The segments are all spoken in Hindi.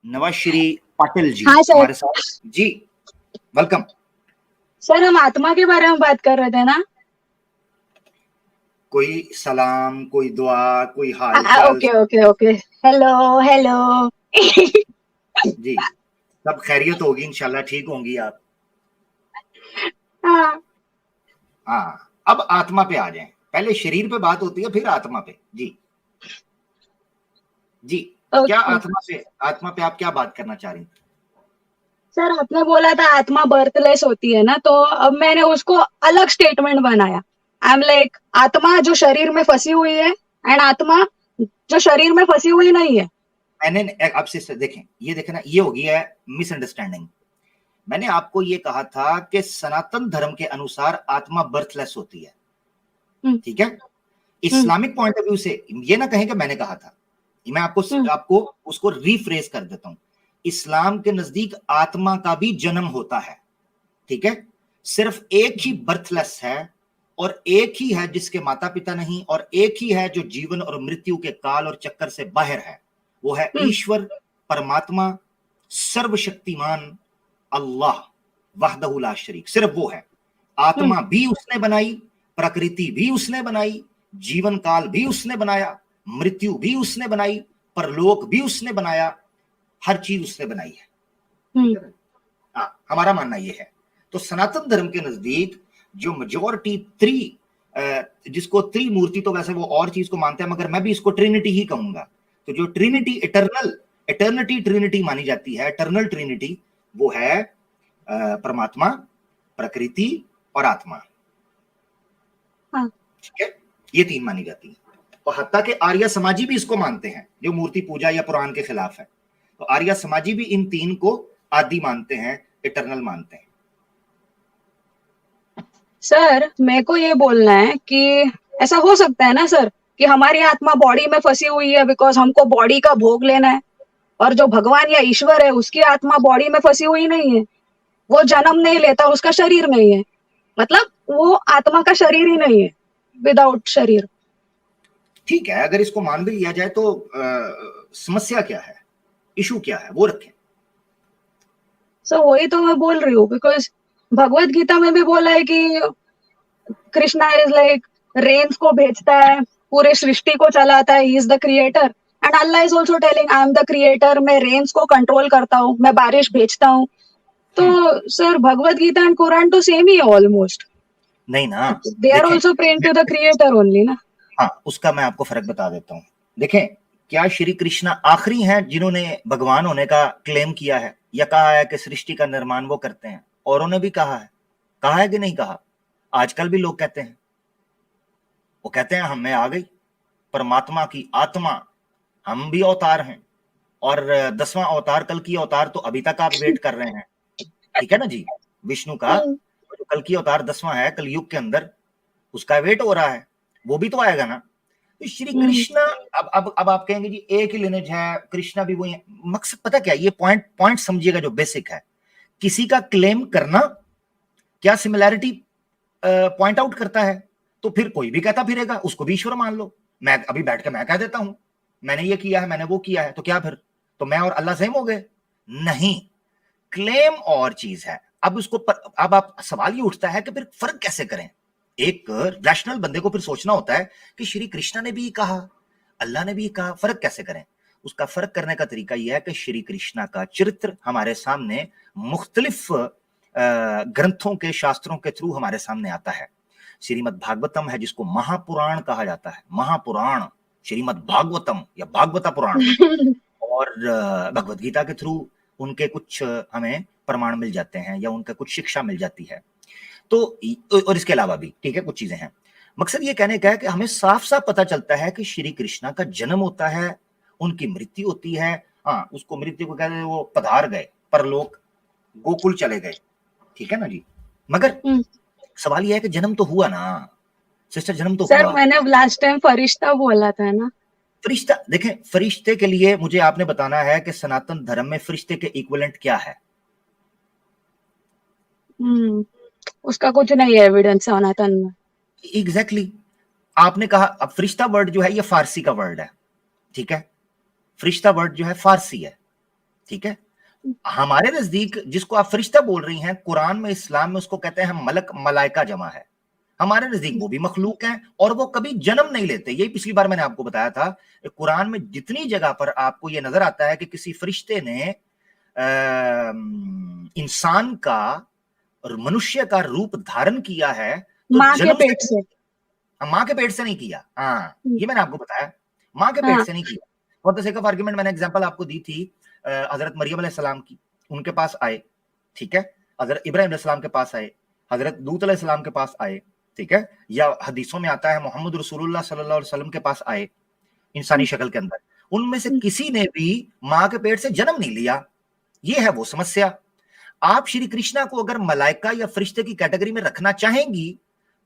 नवाज श्री पाटिल जी हाँ सर। हमारे साथ जी, वेलकम। सर हम आत्मा के बारे में बात कर रहे थे ना? कोई सलाम, कोई दुआ, कोई हाल चाल? Okay okay okay. Hello hello. जी, सब खैरियत होगी इंशाल्लाह, ठीक होंगी आप? हाँ हाँ, अब आत्मा पे आ जाएं। पहले शरीर पे बात होती है, फिर आत्मा पे। जी जी, क्या ओके। आत्मा पे आप क्या बात करना चाह रही हैं? सर आपने बोला था आत्मा बर्थलेस होती है ना, तो अब मैंने उसको अलग स्टेटमेंट बनाया। आई एम लाइक आत्मा जो शरीर में फंसी हुई है, एंड आत्मा जो शरीर में फंसी हुई नहीं है। मैंने आपसे देखें, ये देखें ना, ये हो गई है मिसअंडरस्टैंडिंग। मैंने आपको ये कहा था कि सनातन धर्म के अनुसार आत्मा बर्थलेस होती है, हम्म ठीक है? हम्म इस्लामिक पॉइंट ऑफ व्यू से ये ना कहें कि मैंने कहा था। मैं आपको हम्म आपको उसको रिफ्रेज कर देता हूं। इस्लाम के नजदीक आत्मा का भी जन्म होता है, ठीक है? सिर्फ एक ही बर्थलेस है, और एक ही है जिसके माता पिता नहीं, और एक ही है जो जीवन और मृत्यु के काल और चक्कर से बाहर है। वो है हम्म ईश्वर, परमात्मा, सर्वशक्तिमान अल्लाह, वहदहु ला शरीक। सिर्फ वो है। हम्म आत्मा भी उसने बनाई, प्रकृति भी उसने बनाई, जीवन काल भी उसने बनाया, मृत्यु भी उसने बनाई, परलोक भी उसने बनाया, हर चीज उसने बनाई है, ठीक हम्म है ना? हाँ, हमारा मानना यह है। तो सनातन धर्म के नजदीक जो मेजोरिटी जिसको त्रिमूर्ति, तो वैसे वो और चीज को मानते हैं, मगर मैं भी इसको ट्रिनिटी ही कहूंगा। तो जो ट्रिनिटी, एटर्निटी ट्रिनिटी मानी जाती है, एटर्नल ट्रिनिटी, वो है परमात्मा, प्रकृति और आत्मा, हाँ। ठीक है? ये तीन मानी जाती है। और हत्ता के आर्य समाजी भी इसको मानते हैं, जो मूर्ति पूजा या पुराण के खिलाफ है। तो आर्य समाजी भी इन तीन को आदि मानते हैं, इटरनल मानते हैं। सर मेरे को ये बोलना है कि ऐसा हो सकता है ना सर, कि हमारी आत्मा बॉडी में फंसी हुई है बिकॉज हमको बॉडी का भोग लेना है, और जो भगवान या ईश्वर है उसकी आत्मा बॉडी में फंसी हुई नहीं है। वो जन्म नहीं लेता, उसका शरीर नहीं है। मतलब वो आत्मा का शरीर ही नहीं है, विदाउट शरीर। ठीक है, अगर इसको मान भी लिया जाए तो समस्या क्या है, इशू क्या है, वो रखें। सो वही तो मैं बोल रही हूँ, बिकॉज भगवत गीता में भी बोला है कि कृष्णा इज लाइक रेन्स को भेजता है, पूरे सृष्टि को चलाता है, he is the creator. And Allah is also telling I am the creator, मैं रेन्स को कंट्रोल करता हूँ, मैं बारिश भेजता हूँ। तो सर भगवत गीता एंड कुरान तो सेम ही है ऑलमोस्ट। नहीं ना, दे आर देखें, also praying to the creator only ना। हाँ, उसका मैं आपको फर्क बता देता हूं। देखें, क्या श्री कृष्णा आखिरी हैं जिन्होंने भगवान होने का क्लेम किया है, या कहा है कि सृष्टि का निर्माण वो करते हैं? औरों ने भी कहा है कि नहीं कहा? आजकल भी लोग कहते हैं, वो कहते हैं हम में आ गई परमात्मा की आत्मा, हम भी अवतार हैं, और 10वां अवतार, कल की अवतार तो अभी तक आप वेट कर रहे हैं, ठीक है ना जी? विष्णु का जो कल की अवतार 10वां है कलयुग के अंदर, उसका वेट हो रहा है, वो भी तो आएगा ना। तो श्री कृष्णा, अब आप कहेंगे जी एक ही लिनेज है, कृष्णा भी वही है। मकसद पता क्या, ये पॉइंट पॉइंट समझिएगा जो बेसिक है। किसी का क्लेम करना क्या सिमिलैरिटी पॉइंट आउट करता है? तो फिर कोई भी कहता फिरेगा उसको भी ईश्वर मान लो। मैं अभी बैठ के मैं कह देता हूं मैंने ये किया है, मैंने वो किया है, तो क्या फिर तो मैं और अल्लाह सेम हो गए? नहीं, क्लेम और चीज है। अब अब आप सवाल ये उठता है कि फिर फर्क कैसे करें? एक रैशनल बंदे को फिर सोचना होता है कि श्री कृष्ण ने भी कहा, अल्लाह ने भी कहा, फर्क कैसे करें? उसका फर्क करने का तरीका यह है कि श्री कृष्ण का चरित्र हमारे सामने मुख्तलिफ ग्रंथों के, शास्त्रों के थ्रू हमारे सामने आता है। श्रीमद् भागवतम है जिसको महापुराण कहा जाता है, महापुराण, श्रीमद् भागवतम या भागवता पुराण। और भगवत गीता के थ्रू उनके कुछ हमें प्रमाण मिल जाते हैं, या उनका कुछ शिक्षा मिल जाती है। तो और इसके अलावा भी ठीक है कुछ चीजें हैं। मकसद ये कहने का है कि हमें साफ साफ पता चलता है कि श्री कृष्णा का जन्म होता है, उनकी मृत्यु होती है। हाँ, उसको मृत्यु को कहते हैं, वो पधार गए परलोक, गोकुल चले गए, ठीक है ना जी? मगर सवाल यह है कि जन्म तो हुआ ना सिस्टर, जन्म तो सर हुआ। मैंने लास्ट टाइम फरिश्ता बोला था ना। फरिश्ता, देखें, फरिश्ते के लिए मुझे आपने बताना है कि सनातन धर्म में फरिश्ते के इक्विवेलेंट क्या है। उसका कुछ नहीं है एविडेंस सनातन में। Exactly exactly. आपने कहा, अब फरिश्ता वर्ड जो है ये फारसी का वर्ड है, ठीक है? फरिश्ता वर्ड जो है फारसी है, ठीक है, हमारे नजदीक जिसको आप फरिश्ता बोल रही हैं, कुरान में, इस्लाम में उसको कहते हैं मलक, मलाइका जमा है। हमारे नजदीक वो भी मखलूक हैं और वो कभी जन्म नहीं लेते। यही पिछली बार मैंने आपको बताया था, कुरान में जितनी जगह पर आपको ये नजर आता है कि किसी फरिश्ते ने इंसान का और मनुष्य का रूप धारण किया है, तो माँ के जन्म पेट से। माँ के पेट से नहीं किया। हाँ, ये मैंने आपको बताया, माँ के पेट हाँ, से नहीं किया। For the sake of argument मैंने एग्जांपल आपको दी थी हजरत मरियम अलैहिस्सलाम की, उनके पास आए, ठीक है, हजरत इब्राहिम अलैहिस्सलाम के पास आए, हजरत लूत अलैहिस्सलाम के पास आए, ठीक है, या हदीसों में आता है मोहम्मद रसूलुल्लाह सल्लल्लाहु अलैहि वसल्लम के पास आए इंसानी शक्ल के अंदर। उनमें से किसी ने भी माँ के पेट से जन्म नहीं लिया। ये है वो समस्या। आप श्री कृष्णा को अगर मलाइका या फरिश्ते की कैटेगरी में रखना चाहेंगी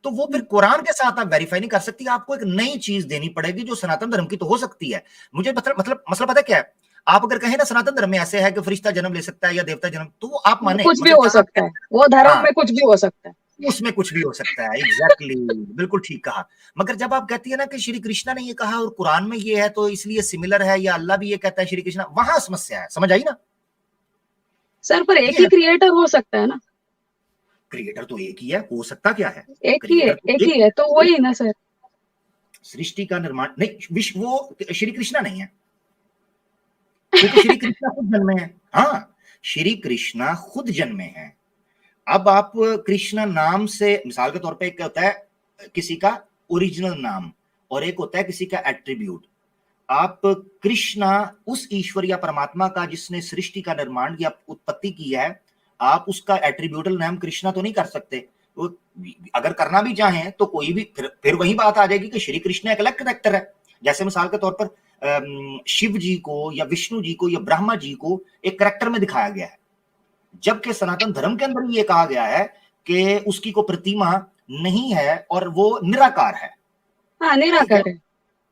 तो वो फिर कुरान के साथ आप वेरीफाई नहीं कर सकती। आपको एक नई चीज देनी पड़ेगी जो सनातन धर्म की तो हो सकती है। मुझे मतलब मसला पता क्या है, आप अगर कहें ना सनातन धर्म में ऐसे है कि फरिश्ता जन्म ले सकता है या देवता जन्म, तो वो आप माने, कुछ भी मगर हो जहां सकता है, वो धर्म हाँ, में कुछ भी हो सकता है। उसमें कुछ भी हो सकता है। एग्जैक्टली बिल्कुल ठीक कहा। मगर जब आप कहती है ना कि श्री कृष्णा ने ये कहा और कुरान में ये है तो इसलिए सिमिलर है, या अल्लाह भी ये कहता है श्री कृष्णा, वहां समस्या है। समझ आई ना? सर पर एक ये ही है, क्रिएटर हो सकता है ना? क्रिएटर तो एक ही है, हो सकता क्या है, एक ही है, क्रिएटर तो एक एक, ही है, तो वही ना सर। सृष्टि का निर्माण नहीं, विश्व वो श्री कृष्णा नहीं है, क्योंकि श्री कृष्णा खुद जन्मे हैं। हाँ, श्री कृष्णा खुद जन्मे हैं। अब आप कृष्णा नाम से, मिसाल के तौर पे एक होता है किसी का ओरिजिनल नाम और एक होता है किसी का एट्रीब्यूट। आप कृष्णा उस ईश्वर या परमात्मा का जिसने सृष्टि का निर्माण या उत्पत्ति की है, आप उसका एट्रीब्यूटल नाम कृष्णा तो नहीं कर सकते। तो अगर करना भी चाहें तो कोई भी, फिर वही बात आ जाएगी कि श्री कृष्ण एक अलग कैरेक्टर है। जैसे मिसाल के तौर पर शिव जी को या विष्णु जी को या ब्रह्मा जी को एक कैरेक्टर में दिखाया गया है, जबकि सनातन धर्म के अंदर ये कहा गया है कि उसकी को प्रतिमा नहीं है और वो निराकार है। हाँ, ठीक है, निराकार है।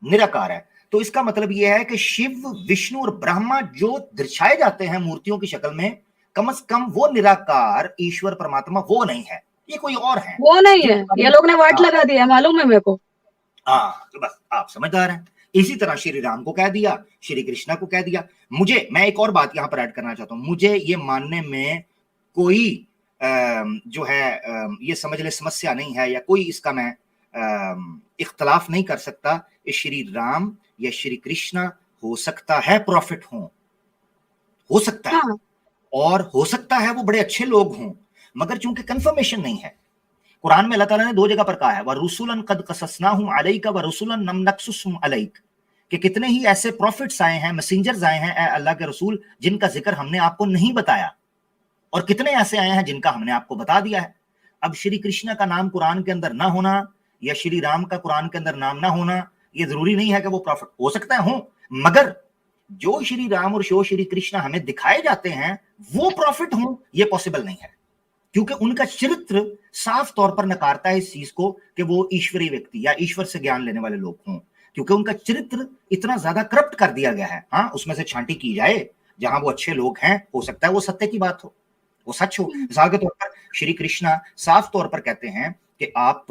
निराकार है। तो इसका मतलब यह है कि शिव, विष्णु और ब्रह्मा जो दर्शाए जाते हैं मूर्तियों की शक्ल में, कम से कम वो निराकार ईश्वर परमात्मा वो नहीं है, ये कोई और है। वो नहीं है, ये लोग ने वाट हाँ, लगा दिया, मालूम है मेरे को। हाँ, तो बस आप समझदार हैं। इसी तरह श्री राम को कह दिया, श्री कृष्णा को कह दिया। मैं एक और बात यहां पर ऐड करना चाहता हूं। मुझे ये मानने में कोई जो है ये समझ ले समस्या नहीं है, या कोई इसका मैं इख्तलाफ नहीं कर सकता। श्री राम या श्री कृष्णा हो सकता है प्रॉफिट हो सकता है, हाँ, और हो सकता है वो बड़े अच्छे लोग हों, मगर चूंकि कंफर्मेशन नहीं है। कुरान में अल्लाह ताला ने दो जगह पर कहा है, व रुसुलन कद कससनाहुम अलैका व रुसुलन लम नक़सुसहुम अलैक, कि कितने ही ऐसे प्रॉफिट्स आए हैं, मैसेंजर्स आए हैं अल्लाह के रसूल, जिनका जिक्र हमने आपको नहीं बताया, और कितने ऐसे आए हैं जिनका हमने आपको बता दिया है। अब श्री कृष्ण का नाम कुरान के अंदर ना होना या श्री राम का कुरान के अंदर नाम ना होना, ये जरूरी नहीं है कि वो प्रॉफिट हो सकता है, हो, मगर जो श्री राम और श्री कृष्ण हमें दिखाए जाते हैं वो प्रॉफिट हो, ये पॉसिबल नहीं है, क्योंकि उनका चरित्र साफ तौर पर नकारता है इस चीज को कि वो ईश्वरीय व्यक्ति या ईश्वर से ज्ञान लेने वाले लोग हों, क्योंकि उनका चरित्र इतना ज्यादा करप्ट कर दिया गया है। हाँ, उसमें से छांटी की जाए, जहां वो अच्छे लोग हैं, हो सकता है वो सत्य की बात हो, वो सच हो। मिसाल के तौर पर श्री कृष्णा साफ तौर पर कहते हैं कि आप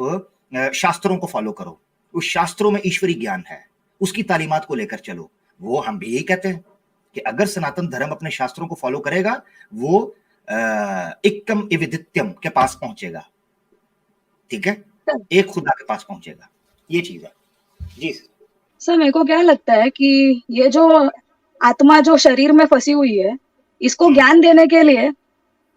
शास्त्रों को फॉलो करो, उस शास्त्रों में ईश्वरी ज्ञान है, उसकी तालीमात को लेकर चलो। वो हम भी यही कहते हैं कि अगर सनातन धर्म अपने शास्त्रों को फॉलो करेगा, वो इक्कम इविदित्यम के पास पहुंचेगा, ठीक है, एक खुदा के पास पहुंचेगा। ये चीज है जी। सर मेरे को क्या लगता है कि ये जो आत्मा जो शरीर में फंसी हुई है, इसको ज्ञान देने के लिए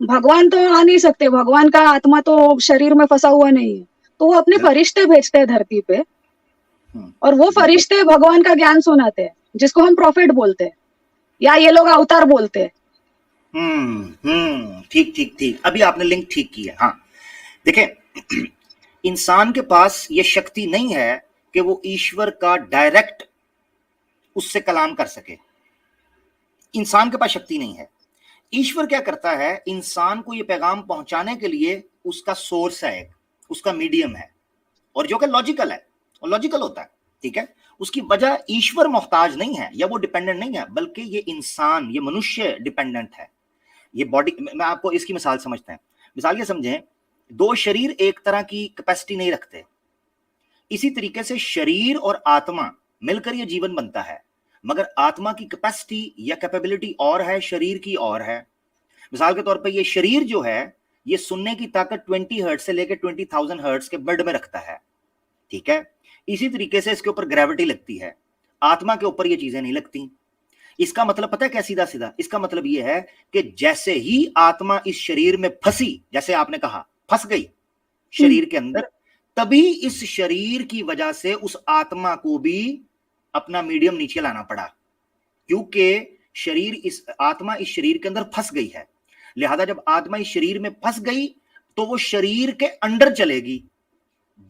भगवान तो आ नहीं सकते, भगवान का आत्मा तो शरीर में फंसा हुआ नहीं है, तो वो अपने फरिश्ते भेजते हैं धरती पे, और वो फरिश्ते भगवान का ज्ञान सुनाते हैं, जिसको हम प्रॉफिट बोलते हैं, या ये लोग अवतार बोलते हैं। ठीक ठीक ठीक, अभी आपने लिंक ठीक किया। हाँ, देखें, इंसान के पास ये शक्ति नहीं है कि वो ईश्वर का डायरेक्ट उससे कलाम कर सके। इंसान के पास शक्ति नहीं है। ईश्वर क्या करता है, इंसान को ये पैगाम पहुंचाने के लिए उसका सोर्स है, एक उसका मीडियम है, और जो कि लॉजिकल है और लॉजिकल होता है, ठीक है। उसकी वजह ईश्वर मोहताज नहीं है या वो डिपेंडेंट नहीं है, बल्कि ये इंसान, ये मनुष्य डिपेंडेंट है। ये बॉडी, मैं आपको इसकी मिसाल समझते हैं। मिसाल ये समझें, दो शरीर एक तरह की कैपेसिटी नहीं रखते। इसी तरीके से शरीर और आत्मा मिलकर ये जीवन बनता है, मगर आत्मा की कैपेसिटी या कैपेबिलिटी और है, शरीर की और है। मिसाल के तौर पे ये शरीर जो है ये सुनने की ताकत 20 हर्ट्ज से लेकर 20,000 हर्ट्ज के बर्ड में रखता है, ठीक है। इसी तरीके से इसके ऊपर ग्रेविटी लगती है, आत्मा के ऊपर ये चीजें नहीं लगती। इसका मतलब पता है क्या सीधा सीधा, इसका मतलब ये है कि जैसे ही आत्मा इस शरीर में फंसी, जैसे आपने कहा फंस गई शरीर के अंदर, तभी इस शरीर की वजह से उस आत्मा को भी अपना मीडियम नीचे लाना पड़ा, क्योंकि आत्मा इस शरीर के अंदर फंस गई है। लिहाजा जब आत्मा इस शरीर में फंस गई तो वो शरीर के अंदर चलेगी।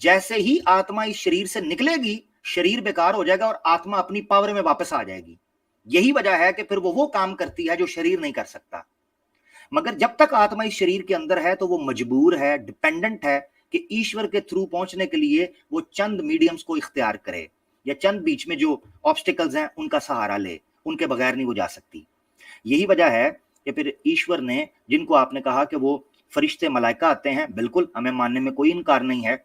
जैसे ही आत्मा इस शरीर से निकलेगी, शरीर बेकार हो जाएगा और आत्मा अपनी पावर में वापस आ जाएगी। यही वजह है कि फिर वो काम करती है जो शरीर नहीं कर सकता। मगर जब तक आत्मा इस शरीर के अंदर है तो वो मजबूर है, डिपेंडेंट है कि ईश्वर के थ्रू पहुंचने के लिए वो चंद मीडियम्स को इख्तियार करे या चंद बीच में जो ऑब्स्टिकल्स हैं उनका सहारा ले, उनके बगैर नहीं वो जा सकती। यही वजह है कि फिर ईश्वर ने, जिनको आपने कहा कि वो फरिश्ते मलाइका आते हैं, बिल्कुल हमें मानने में कोई इनकार नहीं है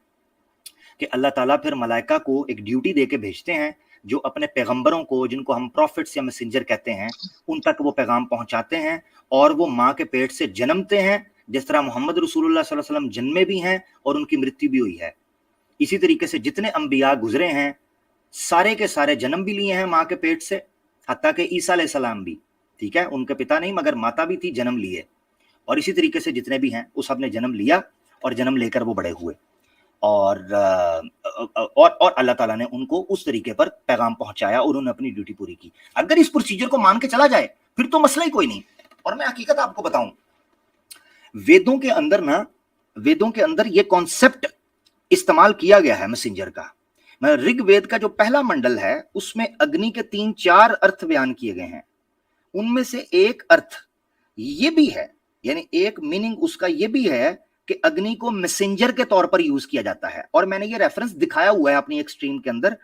कि अल्लाह ताला फिर मलाइका को एक ड्यूटी दे के भेजते हैं जो अपने पैगंबरों को, जिनको हम प्रॉफिट्स या मैसेंजर कहते हैं, उन तक वो पैगाम पहुंचाते हैं और वो माँ के पेट से जन्मते हैं। जिस तरह मोहम्मद रसूलुल्लाह सल्लल्लाहु अलैहि वसल्लम जन्मे भी हैं और उनकी मृत्यु भी हुई है, इसी तरीके से जितने अंबिया गुजरे हैं सारे के सारे जन्म भी लिए हैं माँ के पेट से, हत्ता के ईसा अलैहिस्सलाम भी, ठीक है, उनके पिता नहीं मगर माता भी थी, जन्म लिए। और इसी तरीके से जितने भी हैं वो सब ने जन्म लिया और जन्म लेकर वो बड़े हुए और अल्लाह ताला ने उनको उस तरीके पर पैगाम पहुंचाया और उन्होंने अपनी ड्यूटी पूरी की। अगर इस प्रोसीजर को मान के चला जाए फिर तो मसला ही कोई नहीं। और मैं हकीकत आपको बताऊं, वेदों के अंदर ये कॉन्सेप्ट इस्तेमाल किया गया है मैसेंजर का। मैं ऋग्वेद का जो पहला मंडल है उसमें अग्नि के 3-4 अर्थ बयान किए गए हैं। उनमें से एक अर्थ ये भी है, यानी एक मीनिंग उसका ये भी है कि अग्नि को मैसेंजर के तौर पर यूज किया जाता है। और मैंने ये रेफरेंस दिखाया हुआ है अपनी एक स्ट्रीम के अंदर।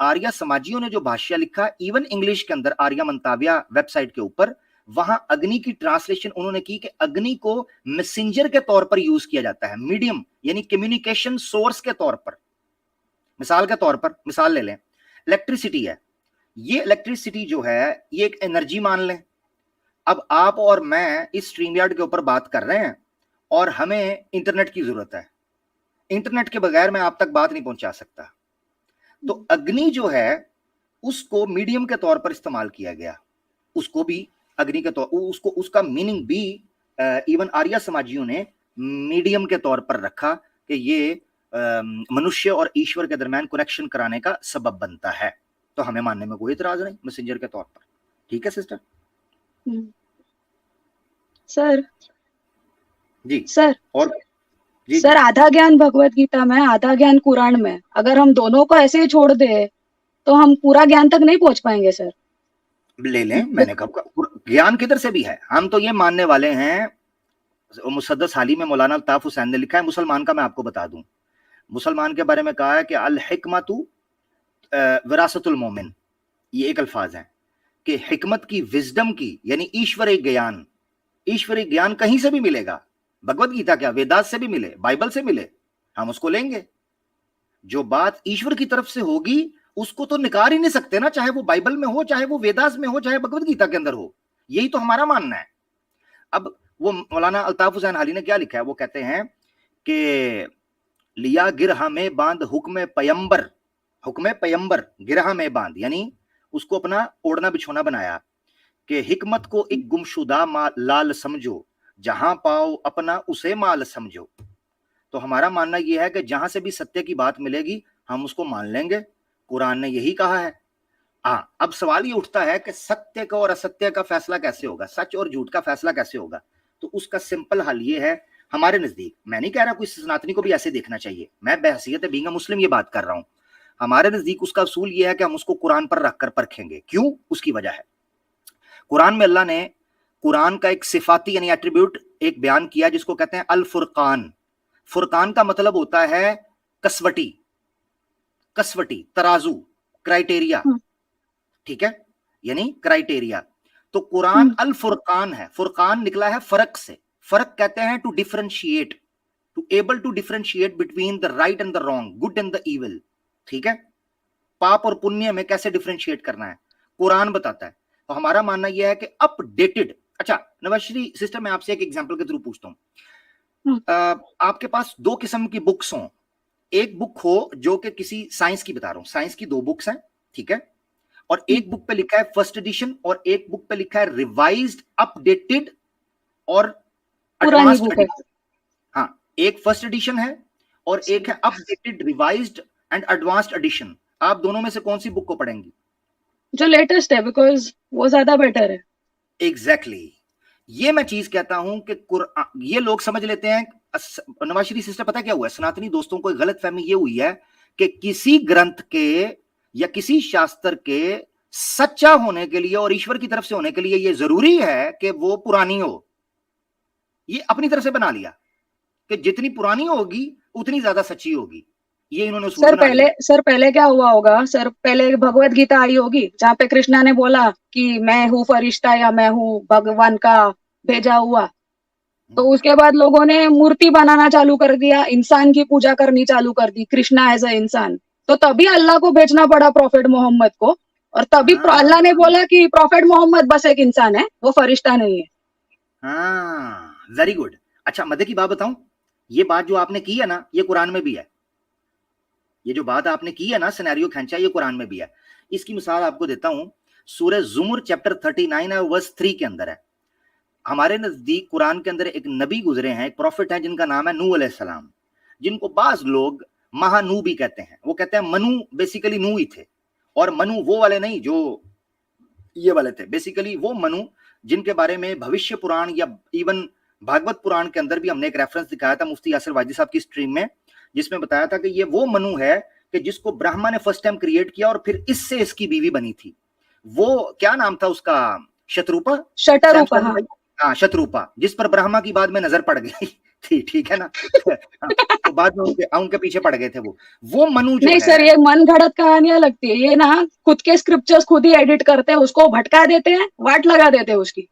आर्या समाजियों ने जो भाष्य लिखा, इवन इंग्लिश के अंदर आर्या मंताविया वेबसाइट के ऊपर, वहां अग्नि की ट्रांसलेशन उन्होंने की कि अग्नि को मैसेंजर के तौर पर यूज किया जाता है, मीडियम यानी कम्युनिकेशन सोर्स के तौर पर। मिसाल के तौर पर, मिसाल ले लें, इलेक्ट्रिसिटी है, ये इलेक्ट्रिसिटी जो है ये एक एनर्जी मान लें। अब आप और मैं इस स्ट्रीम यार्ड के ऊपर बात कर रहे हैं और हमें इंटरनेट की जरूरत है, इंटरनेट के बगैर मैं आप तक बात नहीं पहुंचा सकता। तो अग्नि जो है उसको मीडियम के तौर पर इस्तेमाल किया गया, उसको भी अग्नि के तौर, उसको उसका मीनिंग भी इवन आर्या समाजियों ने मीडियम के तौर पर रखा कि ये मनुष्य और ईश्वर के दरमियान कनेक्शन कराने का सबब बनता है। तो हमें मानने में कोई इतराज नहीं मैसेंजर के तौर पर। ठीक है सिस्टर? सर जी सर और जी सर, आधा ज्ञान भगवत गीता में, आधा ज्ञान कुरान में, अगर हम दोनों को ऐसे ही छोड़ दे तो हम पूरा ज्ञान तक नहीं पहुंच पाएंगे सर। ले लें, मैंने कब ज्ञान किधर से भी है। हम तो ये मानने वाले हैं, मुसद्दस हाली में मौलाना अल्ताफ हुसैन ने लिखा है, मुसलमान का मैं आपको बता दूं, मुसलमान के बारे में कहा है कि अल हिकमतु विरासतुल मोमिन, ये एक अल्फाज है कि हिकमत की, विजडम की, यानी ईश्वरीय ज्ञान कहीं से भी मिलेगा। भगवत गीता क्या, वेदास से भी मिले, बाइबल से मिले, हम उसको लेंगे। जो बात ईश्वर की तरफ से होगी उसको तो निकार ही नहीं सकते ना, चाहे वो बाइबल में हो, चाहे वो वेदास में हो, चाहे भगवत गीता के अंदर हो। यही तो हमारा मानना है। अब वो मौलाना अल्ताफ हुसैन हाली ने क्या लिखा है, वो कहते हैं कि लिया गिरहा में बांध हुक्म पयंबर गिरहा में बांध, यानी उसको अपना ओढ़ना बिछोना बनाया कि हिकमत को एक गुमशुदा लाल समझो, जहां पाओ अपना उसे माल समझो। तो हमारा मानना यह है कि जहां से भी सत्य की बात मिलेगी हम उसको मान लेंगे, कुरान ने यही कहा है। अब सवाल ये उठता है कि सत्य का और असत्य का फैसला कैसे होगा, सच और झूठ का फैसला कैसे होगा। तो उसका सिंपल हल ये है, हमारे नजदीक, मैं नहीं कह रहा कोई सनातनी को भी ऐसे देखना चाहिए, मैं बहसीयत बीइंग अ मुस्लिम ये बात कर रहा हूं। हमारे नजदीक उसका असूल ये है कि हम उसको कुरान पर रखकर परखेंगे। क्यों? उसकी वजह है, कुरान में अल्लाह ने कुरान का एक सिफाती यानी एट्रीब्यूट एक बयान किया जिसको कहते हैं अल फुरकान। फुरकान का मतलब होता है कसवटी, तराजू, क्राइटेरिया, ठीक है, यानी क्राइटेरिया। तो कुरान अल फुरकान है, फुरकान निकला है फर्क से, फर्क कहते हैं to differentiate, to able to differentiate between the right and the wrong, good and the evil. ठीक है, पाप और पुण्य में कैसे डिफरेंशिएट करना है, कुरान बताता है। तो हमारा मानना यह है कि अपडेटेड। अच्छा नवाश्री सिस्टर, मैं आपसे एक एग्जांपल के थ्रू पूछता हूँ, आपके पास दो किस्म की बुक्स हों, एक बुक हो जो कि किसी साइंस की, बता रहा हूं साइंस की दो बुक्स हैं, ठीक है, और एक बुक पे लिखा है फर्स्ट एडिशन और एक बुक पे लिखा है रिवाइज्ड अपडेटेड और पुरानी एडवांस्ड बुक है। एडिशन। हाँ, एक फर्स्ट एडिशन है और एक है updated revised and advanced edition. आप दोनों में से कौन सी बुक को पढ़ेंगी? जो लेटेस्ट है, बिकॉज वो ज्यादा बेटर है। एग्जैक्टली ये मैं चीज कहता हूं कि ये लोग समझ लेते हैं। नवाश्री सिस्टर, पता क्या हुआ है, सनातनी दोस्तों को गलत फहमी ये हुई है कि किसी ग्रंथ के या किसी शास्त्र के सच्चा होने के लिए और ईश्वर की तरफ से होने के लिए ये जरूरी है कि वो पुरानी हो। ये अपनी तरफ से बना लिया कि जितनी पुरानी होगी उतनी ज्यादा सच्ची होगी। ये इन्होंने उसूल बना लिया। सर पहले क्या हुआ होगा सर, पहले भगवत गीता आई होगी जहाँ पे कृष्णा ने बोला कि मैं हूँ फरिश्ता या मैं हूँ भगवान का भेजा हुआ। तो उसके बाद लोगों ने मूर्ति बनाना चालू कर दिया, इंसान की पूजा करनी चालू कर दी, कृष्णा एज अ इंसान। तो तभी अल्लाह को भेजना पड़ा प्रॉफेट मोहम्मद को, और तभी अल्लाह ने बोला कि प्रॉफेट मोहम्मद बस एक इंसान है, वो फरिश्ता नहीं है। हाँ, वेरी गुड। अच्छा मदे की बात बताऊं, ये बात जो आपने की है ना, ये कुरान में भी है। ये जो बात आपने की है ना, सिनेरियो खींचा, ये कुरान में भी है। इसकी मिसाल आपको देता हूं, सूरह जुमर चैप्टर 39 है वर्स 3 के अंदर है। हमारे नजदीक कुरान के अंदर एक नबी गुजरे हैं, एक प्रॉफिट है जिनका नाम है नूह अलैहिस्सलाम, जिनको बाज लोग महानू भी कहते हैं। वो कहते हैं मनु बेसिकली नू ही थे, और मनु वो वाले नहीं जो ये वाले थे, बेसिकली वो मनु जिनके बारे में भविष्य पुराण या इवन भागवत पुराण के अंदर भी हमने एक रेफरेंस दिखाया था मुफ्ती यासिर वाजिद साहब की स्ट्रीम में, जिसमें बताया था कि ये वो मनु है कि जिसको ब्रह्मा ने फर्स्ट टाइम क्रिएट किया और फिर इससे इसकी बीवी बनी थी। वो क्या नाम था उसका? शत्रुपा। शटरूपा, हाँ। हाँ शत्रुपा, जिस पर ब्रह्मा की बाद में नजर पड़ गई थी, ठीक है ना। तो बाद में उनके पीछे पड़ गए थे वो मनु जो नहीं है। सर, ये मन घड़त कहानियां लगती है ये ना, खुद के स्क्रिप्चर्स खुद ही एडिट करते हैं, उसको भटका देते हैं, वाट लगा देते हैं उसकी।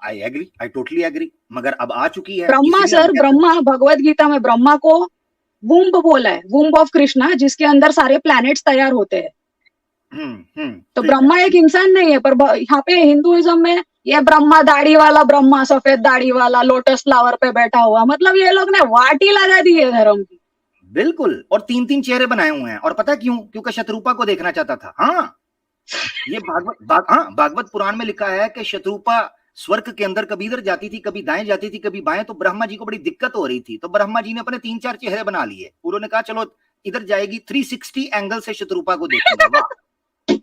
I agree, I totally agree, मगर अब आ चुकी है। ब्रह्मा सर, ब्रह्मा भगवत गीता में ब्रह्मा को वुम्ब बोला है, वुम्ब ऑफ कृष्णा, जिसके अंदर सारे प्लैनेट्स तैयार होते हैं। तो ब्रह्मा एक इंसान नहीं है, पर यहाँ पे हिंदुइज्म में ये ब्रह्मा दाढ़ी वाला, ब्रह्मा सफेद दाढ़ी वाला लोटस फ्लावर पे बैठा हुआ, मतलब ये लोग ने वाटी लगा दी है धर्म की। बिल्कुल, और 3-3 चेहरे बनाए हुए हैं, और पता क्यों? क्योंकि शत्रुपा को देखना चाहता था। हाँ, ये भागवत पुराण में लिखा है कि शत्रुपा स्वर्ग के अंदर कभी इधर जाती थी, कभी दाएं जाती थी, कभी बाएं। तो ब्रह्मा जी को बड़ी दिक्कत हो रही थी, तो ब्रह्मा जी ने अपने 3-4 चेहरे बना लिए। उन्होंने कहा चलो इधर जाएगी, 360 एंगल से शत्रुपा को देखूंगा। वाह,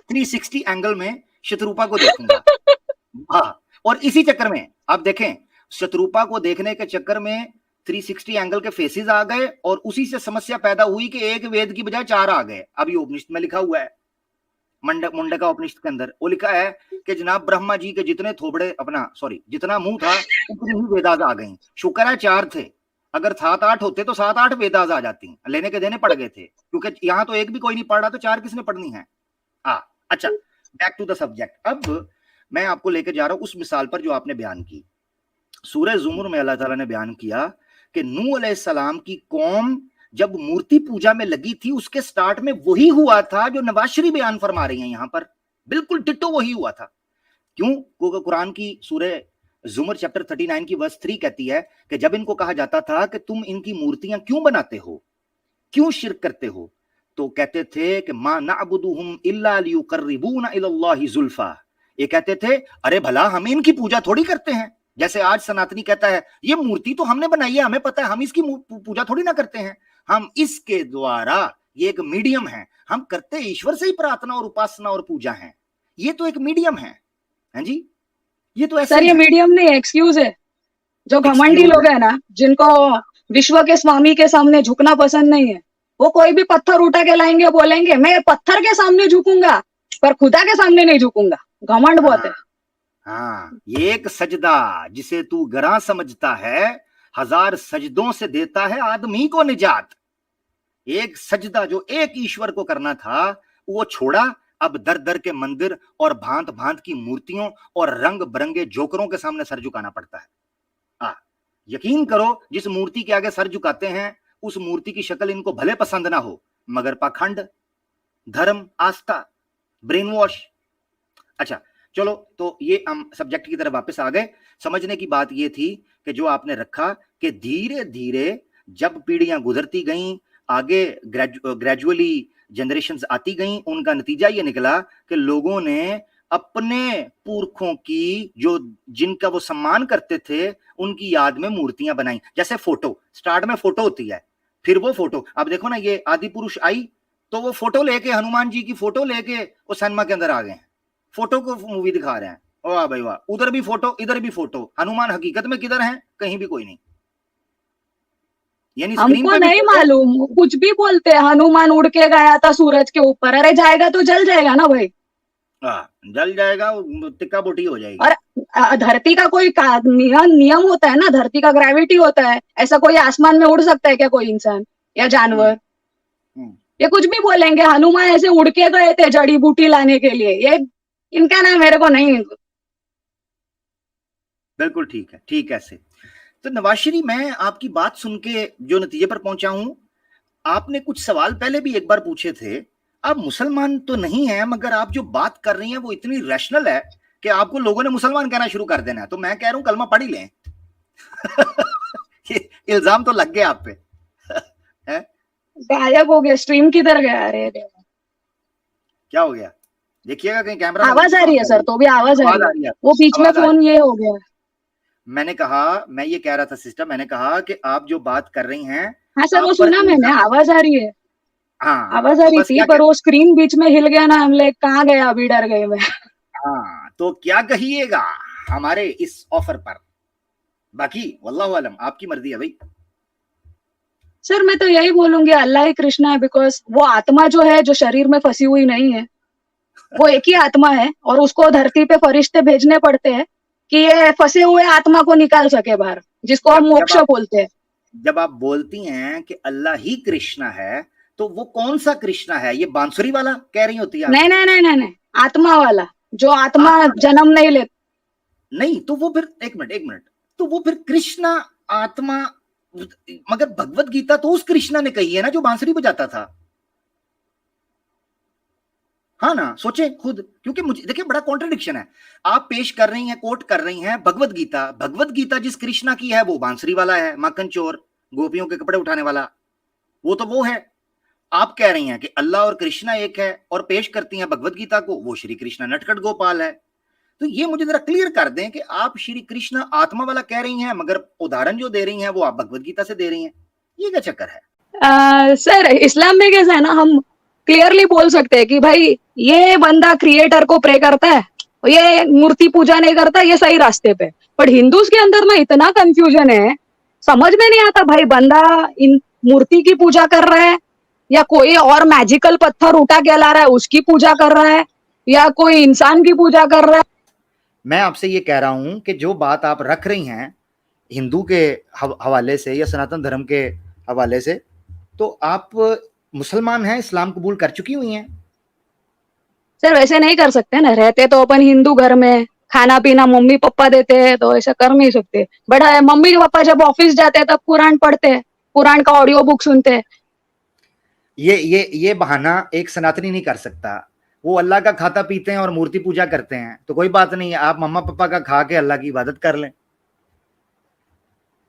360 एंगल में शत्रुपा को देखूंगा। वाह। और इसी चक्कर में आप देखें, शत्रुपा को देखने के चक्कर में 360 एंगल के फेसेस आ गए, और उसी से समस्या पैदा हुई कि एक वेद की बजाय 4 आ गए। अभी उपनिषद में लिखा हुआ है, मुंडका उपनिषद के अंदर वो लिखा है कि जनाब ब्रह्मा जी के जितने थोबड़े जितना मुंह था उतनी ही वेदाज आ गई। शुक्र है 4 थे, अगर 7-8 होते तो 7-8 वेदाज आ जाती। लेने के देने पड़ गए थे, क्योंकि यहाँ तो एक भी कोई नहीं पढ़ रहा, तो 4 किसने पढ़नी है? अच्छा, बैक टू द सब्जेक्ट। अब मैं आपको लेके जा रहा हूं उस मिसाल पर जो आपने बयान की। सूरह जुमर में अल्लाह ताला ने बयान किया कि नूह अलैहिस्सलाम की कौम जब मूर्ति पूजा में लगी थी, उसके स्टार्ट में वही हुआ था जो नवाश्री बयान फरमा रही हैं यहां पर, बिल्कुल डिट्टो वही हुआ था। क्यों? क्योंकि कुरान की सूरह जुमर चैप्टर 39 की वर्स 3 कहती है कि जब इनको कहा जाता था कि तुम इनकी मूर्तियां क्यों बनाते हो, क्यों शिर्क करते हो, तो कहते थे कि मा नअबुदुहुम इल्ला लियुकर्रिबूना इलल्लाहि जुल्फा। ये कहते थे अरे भला हम इनकी पूजा थोड़ी करते हैं, जैसे आज सनातनी कहता है ये मूर्ति तो हमने बनाई है, हमें पता है, हम इसकी पूजा थोड़ी ना करते हैं, हम इसके द्वारा, ये एक मीडियम है, हम करते ईश्वर से ही प्रार्थना और उपासना और पूजा है, ये तो एक मीडियम है जी। ये तो ऐसे सर ये मीडियम नहीं, एक्सक्यूज है। जो घमंडी लोग है ना, जिनको विश्व के स्वामी के सामने झुकना पसंद नहीं है, वो कोई भी पत्थर उठा के लाएंगे, बोलेंगे मैं पत्थर के सामने झुकूंगा पर खुदा के सामने नहीं झुकूंगा। घमंड बहुत है। हाँ, एक सजदा जिसे तू गरा समझता है, 1000 सजदों से देता है आदमी को निजात। एक सजदा जो एक ईश्वर को करना था वो छोड़ा, अब दर दर के मंदिर और भांत भांत की मूर्तियों और रंग बिरंगे जोकरों के सामने सर झुकाना पड़ता है। यकीन करो, जिस मूर्ति के आगे सर झुकाते हैं उस मूर्ति की शक्ल इनको भले पसंद ना हो, मगर पाखंड, धर्म, आस्था, ब्रेन वॉश, अच्छा चलो, तो ये हम सब्जेक्ट की तरफ वापस आ गए। समझने की बात ये थी कि जो आपने रखा कि धीरे धीरे जब पीढ़ियां गुजरती गईं, आगे ग्रेजुअली जनरेशंस आती गईं, उनका नतीजा ये निकला कि लोगों ने अपने पुरखों की जो जिनका वो सम्मान करते थे उनकी याद में मूर्तियां बनाई। जैसे फोटो, स्टार्ट में फोटो होती है, फिर वो फोटो, अब देखो ना ये आदि पुरुष आई तो वो फोटो लेके, हनुमान जी की फोटो लेके वो सिनेमा के अंदर आ गए, फोटो को मूवी दिखा रहे हैं। वाह भाई वाह, उधर भी फोटो इधर भी फोटो, हनुमान हकीकत में किधर है? कहीं भी कोई नहीं, यानी स्क्रीन हमको पे भी नहीं फोटो। मालूम, कुछ भी बोलते हैं। हनुमान उड़ के गया था सूरज के ऊपर, अरे जाएगा तो जल जाएगा ना भाई। जल जाएगा, टिक्का बोटी हो जाएगी। और धरती का कोई नियम होता है ना, धरती का ग्रेविटी होता है। ऐसा कोई आसमान में उड़ सकता है क्या कोई इंसान या जानवर? ये कुछ भी बोलेंगे। हनुमान ऐसे उड़ के गए थे जड़ी बूटी लाने के लिए, ये इनका नाम मेरे को नहीं। बिल्कुल ठीक है, ठीक है ऐसे। तो नवाज, मैं आपकी बात सुन के जो नतीजे पर पहुंचा हूं, आपने कुछ सवाल पहले भी एक बार पूछे थे। आप मुसलमान तो नहीं है, मगर आप जो बात कर रही हैं वो इतनी रैशनल है कि आपको लोगों ने मुसलमान कहना शुरू कर देना है। तो मैं कह रहा हूं कलमा पढ़ ही लें। ये इल्जाम तो लग गया आप पे। है? गायब हो गया, स्ट्रीम किधर गया? अरे क्या हो गया? देखिएगा कहीं कैमरा में आवाज आ रही है सर, तो भी आवाज आ रही है। वो बीच में फोन ये हो गया। मैंने कहा, मैं ये कह रहा था सिस्टर, मैंने कहा कि आप जो बात कर रही हैं, हाँ सर, वो सुना मैंने, आवाज आ रही है। हाँ, आवाज आ तो रही बस थी, क्या पर वो स्क्रीन बीच में हिल गया ना, हम लोग कहाँ गया, अभी डर गए मैं। हाँ, तो क्या कहिएगा हमारे इस ऑफर पर? बाकी वल्लाहु आलम, आपकी मर्जी है भाई। सर मैं तो यही बोलूंगी, अल्लाह ही कृष्णा है। बिकॉज वो आत्मा जो है, जो शरीर में फंसी हुई नहीं है, वो एक ही आत्मा है। और उसको धरती पे फरिश्ते भेजने पड़ते हैं कि ये फंसे हुए आत्मा को निकाल सके बाहर, जिसको हम मोक्ष बोलते हैं। जब आप बोलती हैं कि अल्लाह ही कृष्णा है, तो वो कौन सा कृष्णा है? ये बांसुरी वाला कह रही होती है? नहीं नहीं नहीं नहीं नहीं, आत्मा वाला, जो आत्मा जन्म नहीं लेता। नहीं तो वो फिर एक मिनट, तो वो फिर कृष्णा आत्मा, मगर भगवत गीता तो उस कृष्णा ने कही है ना जो बांसुरी बजाता था। हाँ ना, सोचे खुद, क्योंकि मुझे देखिए बड़ा कॉन्ट्रडिक्शन है। आप पेश कर रही हैं, कोट कर रही हैं भगवत गीता, भगवत गीता जिस कृष्णा की है वो बांसुरी वाला है, माखन चोर, गोपियों के कपड़े उठाने वाला, वो तो वो है। आप कह रही हैं कि अल्लाह और कृष्णा एक है, और पेश करती हैं भगवत गीता को, वो श्री कृष्णा नटखट गोपाल है। तो ये मुझे जरा क्लियर कर दें कि आप श्री कृष्ण आत्मा वाला कह रही हैं, मगर उदाहरण जो दे रही हैं वो आप भगवत गीता से दे रही हैं, ये क्या चक्कर है? सर इस्लाम में कैसा है ना, हम क्लियरली बोल सकते हैं कि भाई ये बंदा क्रिएटर को प्रे करता है, ये मूर्ति पूजा नहीं करता, ये सही रास्ते पे। बट हिंदूज के अंदर में इतना कंफ्यूजन है, समझ में नहीं आता भाई, बंदा इन मूर्ति की पूजा कर रहा है या कोई और मैजिकल पत्थर उठा के ला रहा है उसकी पूजा कर रहा है, या कोई इंसान की पूजा कर रहा है। मैं आपसे ये कह रहा हूं कि जो बात आप रख रही हैं हिंदू के हवाले से या सनातन धर्म के हवाले से, तो आप मुसलमान हैं, इस्लाम कबूल कर चुकी हुई हैं। सर वैसे नहीं कर सकते ना, रहते तो अपन हिंदू घर में, खाना पीना मम्मी पापा देते हैं, तो ऐसा कर नहीं सकते। बट मम्मी पापा जब ऑफिस जाते हैं तब कुरान पढ़ते हैं, कुरान का ऑडियो बुक सुनते हैं। ये बहाना एक सनातनी नहीं कर सकता। वो अल्लाह का खाता पीते हैं और मूर्ति पूजा करते हैं, तो कोई बात नहीं है, आप मम्मा पापा का खा के अल्लाह की इबादत कर लें।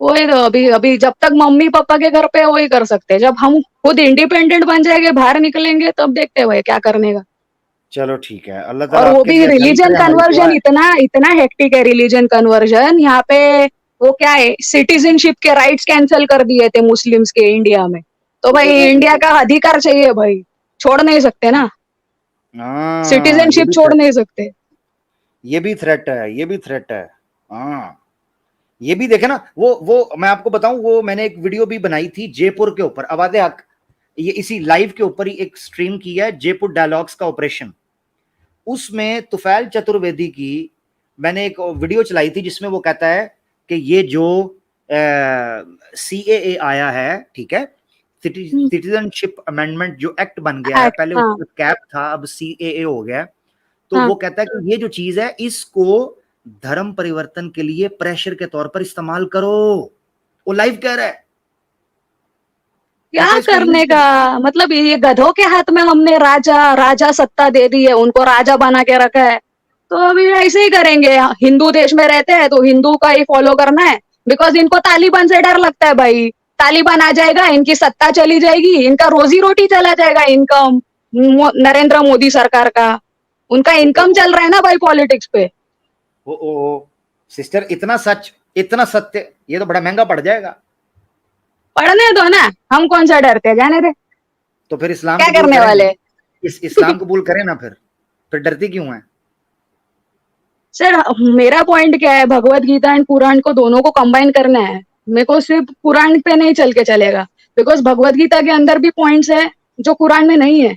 वही तो, अभी अभी जब तक मम्मी पापा के घर पे वही कर सकते हैं, जब हम खुद इंडिपेंडेंट बन जाएंगे, बाहर निकलेंगे, तब देखते हैं भाई क्या करने का। चलो ठीक है, अल्लाह ताला और वो आपके भी लिए रिलीजन कन्वर्जन इतना इतना हेक्टिक है, रिलीजन कन्वर्जन यहाँ पे। वो क्या है, सिटीजनशिप के राइट्स कैंसिल कर दिए थे मुस्लिम्स के इंडिया में। तो भाई इंडिया का अधिकार चाहिए भाई, छोड़ नहीं सकते ना, सिटीजनशिप छोड़ नहीं सकते। ये भी थ्रेट है, ये भी थ्रेट है। हाँ, ये भी देखे ना, वो मैं आपको बताऊं, वो मैंने एक वीडियो भी बनाई थी जयपुर के ऊपर, आवाज़े हक, ये इसी लाइव के ऊपर ही एक स्ट्रीम की है, जयपुर डायलॉग्स का ऑपरेशन। उसमें तुफैल चतुर्वेदी की मैंने एक वीडियो चलाई थी जिसमें वो कहता है कि ये जो CAA आया है, ठीक है, सिटीजनशिप अमेंडमेंट जो एक्ट बन गया है, पहले उसका कैप था, अब CAA हो गया। तो वो कहता है कि ये जो चीज है इसको धर्म परिवर्तन के लिए प्रेशर के तौर पर इस्तेमाल करो। वो लाइव कह रहा है। क्या करने का मतलब, ये गधों के हाथ में हमने राजा सत्ता दे दी है, उनको राजा बना के रखा है। तो अभी ऐसे ही करेंगे, हिंदू देश में रहते हैं तो हिंदू का ही फॉलो करना है, बिकॉज इनको तालिबान से डर लगता है भाई। तालिबान आ जाएगा, इनकी सत्ता चली जाएगी, इनका रोजी रोटी चला जाएगा, इनकम नरेंद्र मोदी सरकार का, उनका इनकम चल रहा है ना भाई पॉलिटिक्स पे। ओ सिस्टर, इतना सच, इतना सत्य, ये तो बड़ा महंगा पड़ जाएगा। पढ़ने दो ना, हम कौन सा डरते हैं, जाने दे। तो फिर इस्लाम क्या कबूल करने करें वाले? ना? इस्लाम कबूल करें ना, फिर डरती क्यों है? सर मेरा पॉइंट क्या है, भगवत गीता एंड पुराण को दोनों को कंबाइन करना है। मेरे को सिर्फ पुराण पे नहीं चल के चलेगा, बिकॉज भगवत गीता के अंदर भी पॉइंट्स है जो कुरान में नहीं है।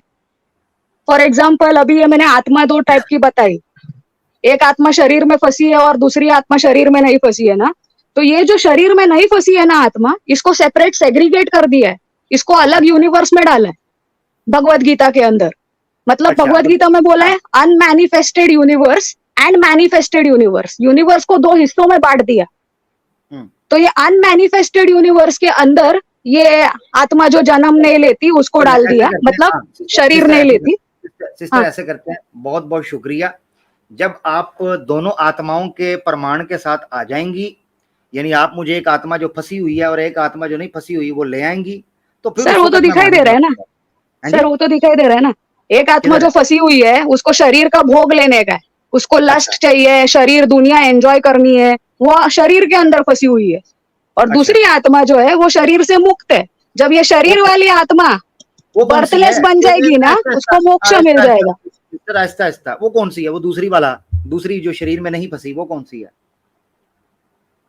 फॉर एग्जाम्पल, अभी ये मैंने आत्मा दो टाइप की बताई, एक आत्मा शरीर में फंसी है और दूसरी आत्मा शरीर में नहीं फंसी है ना। तो ये जो शरीर में नहीं फंसी है ना आत्मा, इसको सेपरेट सेग्रीगेट कर दिया है, इसको अलग यूनिवर्स में डाला है भगवत गीता के अंदर। मतलब अच्छा, भगवत गीता में बोला है unmanifested universe and manifested universe, universe को दो हिस्सों में बांट दिया। तो ये अनमैनिफेस्टेड यूनिवर्स के अंदर ये आत्मा जो जन्म नहीं लेती उसको डाल दिया, मतलब शरीर नहीं लेती। सिस्टर ऐसे करते हैं, बहुत बहुत शुक्रिया। जब आप दोनों आत्माओं के प्रमाण के साथ आ जाएंगी, यानी आप मुझे एक आत्मा जो फंसी हुई है और एक आत्मा जो नहीं फंसी हुई वो ले आएंगी, तो फिर सर वो तो दिखाई दे रहा है ना, सर वो तो दिखाई दे रहा है ना। एक आत्मा जो फंसी हुई है उसको शरीर का भोग लेने का है, उसको लस्ट चाहिए, शरीर दुनिया एंजॉय करनी है, वो शरीर के अंदर फंसी हुई है। और दूसरी आत्मा जो है वो शरीर से मुक्त है। जब ये शरीर वाली आत्मा वो बर्थलेस बन जाएगी ना, उसको मोक्ष मिल जाएगा। आहिस्ता आहिस्ता, वो कौन सी है? वो दूसरी वाला, दूसरी जो शरीर में नहीं फंसी, वो कौन सी है?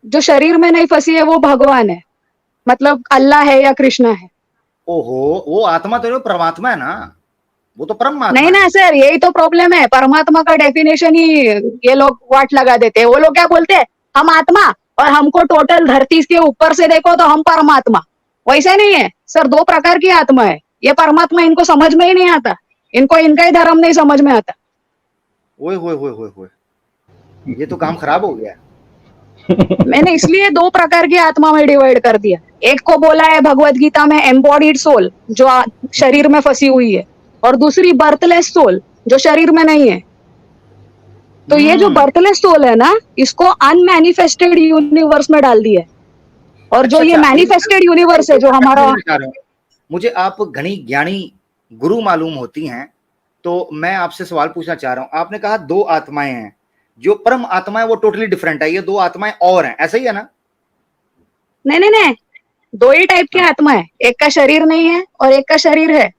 जो शरीर में नहीं फंसी है वो भगवान है, मतलब अल्लाह है या कृष्णा है। ओहो, वो आत्मा तो परमात्मा है ना, वो तो परमात्मा नहीं ना सर, यही तो प्रॉब्लम है, परमात्मा का डेफिनेशन ही ये लोग वाट लगा देते हैं। वो लोग क्या बोलते हैं, हम आत्मा, और हमको टोटल धरती के ऊपर से देखो तो हम परमात्मा। वैसा नहीं है सर, दो प्रकार की आत्मा है। ये परमात्मा इनको समझ में ही नहीं आता, इनको इनका ही धर्म नहीं समझ में आता। ओए होए होए होए होए, ये तो काम खराब हो गया। मैंने इसलिए दो प्रकार की आत्मा में डिवाइड कर दिया। एक को बोला है भगवत गीता में एम्बॉडीड सोल, जो शरीर में फंसी हुई है, और दूसरी बर्थलेस सोल, जो शरीर में नहीं है। तो ये जो बर्थलेस सोल है ना, इसको अनमैनिफेस्टेड यूनिवर्स में डाल दिया है। और जो ये मैनिफेस्टेड यूनिवर्स है जो हमारा, मुझे आप घनी ज्ञानी गुरु मालूम होती हैं, तो मैं आपसे सवाल पूछना चाह रहा हूं। आपने कहा दो आत्माएं हैं, जो परम आत्मा है वो टोटली डिफरेंट है, ये दो आत्माएं और हैं, ऐसा ही है ना? नहीं नहीं नहीं, दो ही टाइप की आत्मा है, एक का शरीर नहीं है और एक का शरीर है।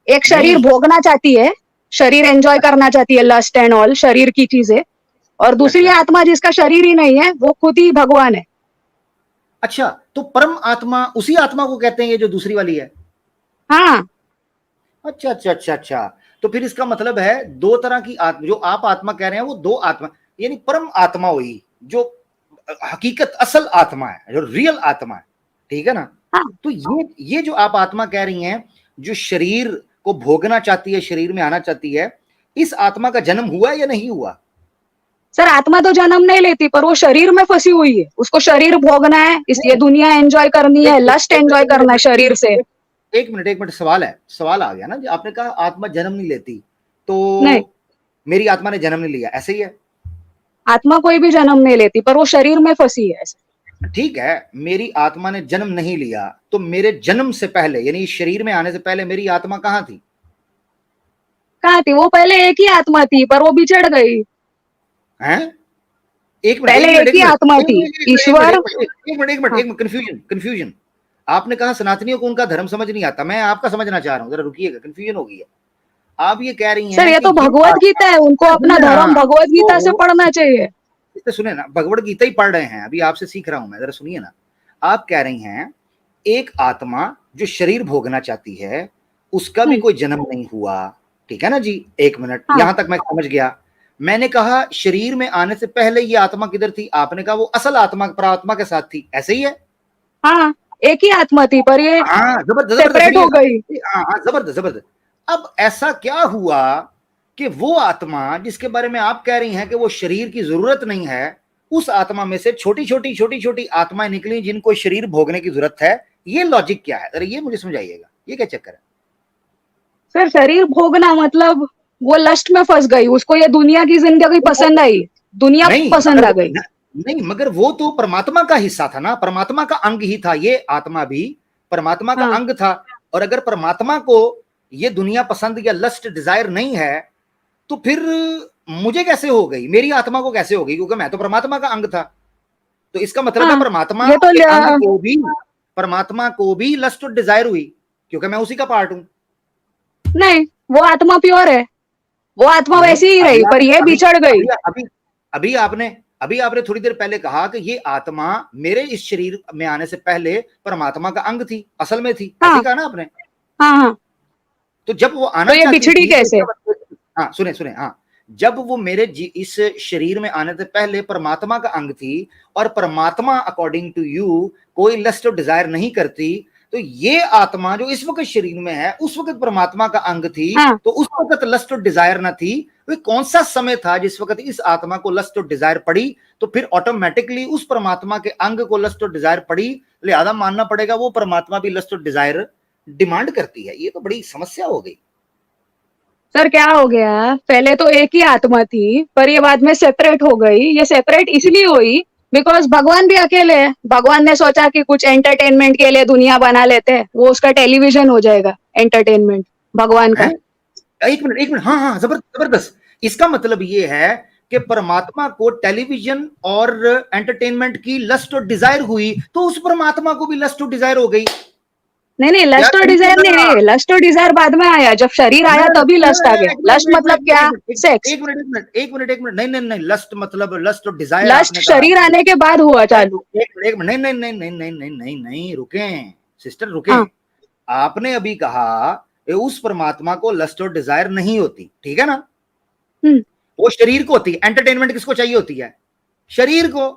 एक शरीर भोगना चाहती है, शरीर एंजॉय करना चाहती है, लस्ट एंड ऑल शरीर की चीजें, और दूसरी आत्मा जिसका शरीर ही नहीं है वो खुद ही भगवान है। अच्छा, तो परम आत्मा उसी आत्मा को कहते हैं ये जो दूसरी वाली है? हाँ। अच्छा अच्छा अच्छा अच्छा, तो फिर इसका मतलब है दो तरह की आत्मा, जो आप आत्मा कह रहे हैं वो दो आत्मा, यानी परम आत्मा हुई जो हकीकत असल आत्मा है, जो रियल आत्मा है, ठीक है ना? हाँ। तो ये जो आप आत्मा कह रही हैं, जो शरीर को भोगना चाहती है, शरीर में आना चाहती है, इस आत्मा का जन्म हुआ है या नहीं हुआ? सर आत्मा तो जन्म नहीं लेती, पर वो शरीर में फंसी हुई है, उसको शरीर भोगना है, इसलिए दुनिया एंजॉय करनी है, लस्ट एंजॉय करना है शरीर से। एक मिनट सवाल है, सवाल आ गया ना, आपने कहा आत्मा जन्म नहीं लेती, तो नहीं, मेरी आत्मा ने जन्म नहीं लिया, ऐसे ही है? आत्मा कोई भी जन्म नहीं लेती, पर वो शरीर में फंसी है। ठीक है, मेरी आत्मा ने जन्म नहीं लिया, तो मेरे जन्म से पहले, यानी शरीर में आने से पहले मेरी आत्मा कहाँ थी? कहाँ थी? वो पहले एक ही आत्मा थी, पर वो बिछड़ गई। हैं? एक मिनट, पहले एक ही आत्मा थी, ईश्वर। एक मिनट, कंफ्यूजन। आपने कहा सनातनियों को उनका धर्म समझ नहीं आता, मैं आपका समझना चाह रहा हूँ, जरा रुकिएगा, कंफ्यूजन हो गई है। आप ये कह रही हैं सर ये तो भगवत गीता है, उनको अपना धर्म भगवत गीता से पढ़ना चाहिए। सुने ना, भगवत गीता ही पढ़ रहे हैं, अभी आपसे सीख रहा हूं मैं, जरा सुनिए ना। आप कह रही हैं एक आत्मा जो शरीर भोगना चाहती है, उसका भी कोई जन्म नहीं हुआ, ठीक है ना जी? एक मिनट, यहां तक मैं समझ गया। मैंने कहा शरीर में आने से पहले ये आत्मा किधर थी? आपने कहा वो असल आत्मा परात्मा के साथ थी, ऐसे ही है? हाँ, एक ही आत्मा थी, पर ये सेपरेट हो गई। जबरदस्त। अब ऐसा क्या हुआ कि वो आत्मा जिसके बारे में आप कह रही हैं कि वो शरीर की जरूरत नहीं है, उस आत्मा में से छोटी छोटी आत्माएं निकली जिनको शरीर भोगने की जरूरत है? ये लॉजिक क्या है, अरे ये मुझे समझाइएगा, ये क्या चक्कर है? सर शरीर भोगना मतलब वो लस्ट में फंस गई, उसको ये दुनिया की जिंदगी पसंद आई, दुनिया पसंद आ गई। नहीं, मगर वो तो परमात्मा का हिस्सा था ना, परमात्मा का अंग ही था, ये आत्मा भी परमात्मा का अंग था। और अगर परमात्मा को ये दुनिया पसंद या लस्ट डिजायर नहीं है, तो फिर मुझे कैसे हो गई, मेरी आत्मा को कैसे हो गई, क्योंकि मैं तो परमात्मा का अंग था। तो इसका मतलब है परमात्मा के अंग परमात्मा को भी लस्ट और डिजायर हुई, क्योंकि मैं उसी का पार्ट हूं। नहीं, वो आत्मा प्योर है, वो आत्मा वैसी ही रही, पर ये बिछड़ गई। अभी आपने थोड़ी देर पहले कहा कि ये आत्मा मेरे इस शरीर में आने से पहले परमात्मा का अंग थी, असल में थी। ऐसे कहा ना आपने? हाँ। तो जब वो आना तो ये बिछड़ी कैसे? हाँ सुने, हाँ, जब वो मेरे इस शरीर में आने से पहले परमात्मा का अंग थी, और परमात्मा अकॉर्डिंग टू यू कोई लस्ट और डिजायर नहीं करती, तो ये आत्मा जो इस वक्त शरीर में है उस वक्त परमात्मा का अंग थी। तो उस वक्त लस्ट और डिजायर ना थी। वो कौन सा समय था जिस वक्त इस आत्मा को लस्ट और डिजायर पड़ी? तो फिर ऑटोमेटिकली उस परमात्मा के अंग को लस्ट और डिजायर पड़ी, लिहाजा मानना पड़ेगा वो परमात्मा भी लस्ट और डिजायर डिमांड करती है। ये तो बड़ी समस्या हो गई सर। क्या हो गया, पहले तो एक ही आत्मा थी, पर ये बाद में सेपरेट हो गई। ये सेपरेट इसलिए हुई बिकॉज भगवान भी अकेले है। भगवान ने सोचा कि कुछ एंटरटेनमेंट के लिए दुनिया बना लेते हैं, वो उसका टेलीविजन हो जाएगा एंटरटेनमेंट भगवान का। एक मिनट, हाँ, जबरदस्त। इसका मतलब ये है कि परमात्मा को टेलीविजन और एंटरटेनमेंट की लस्ट और डिजायर हुई, तो उस परमात्मा को भी लस्ट और डिजायर हो गई। नहीं, लस्ट और डिजायर नहीं, लस्ट और डिजायर बाद में आया, जब शरीर आया तभी लस्ट आ गया। लस्ट मतलब क्या? सेक्स। एक मिनट, नहीं, लस्ट मतलब लस्ट और डिजायर लस्ट शरीर आने के बाद हुआ चालू। एक मिनट, नहीं, रुकें सिस्टर, रुकें। आपने अभी कहा उस परमात्मा को लस्ट और डिजायर नहीं होती, ठीक है ना? वो शरीर को होती है। एंटरटेनमेंट किसको चाहिए होती है? शरीर को।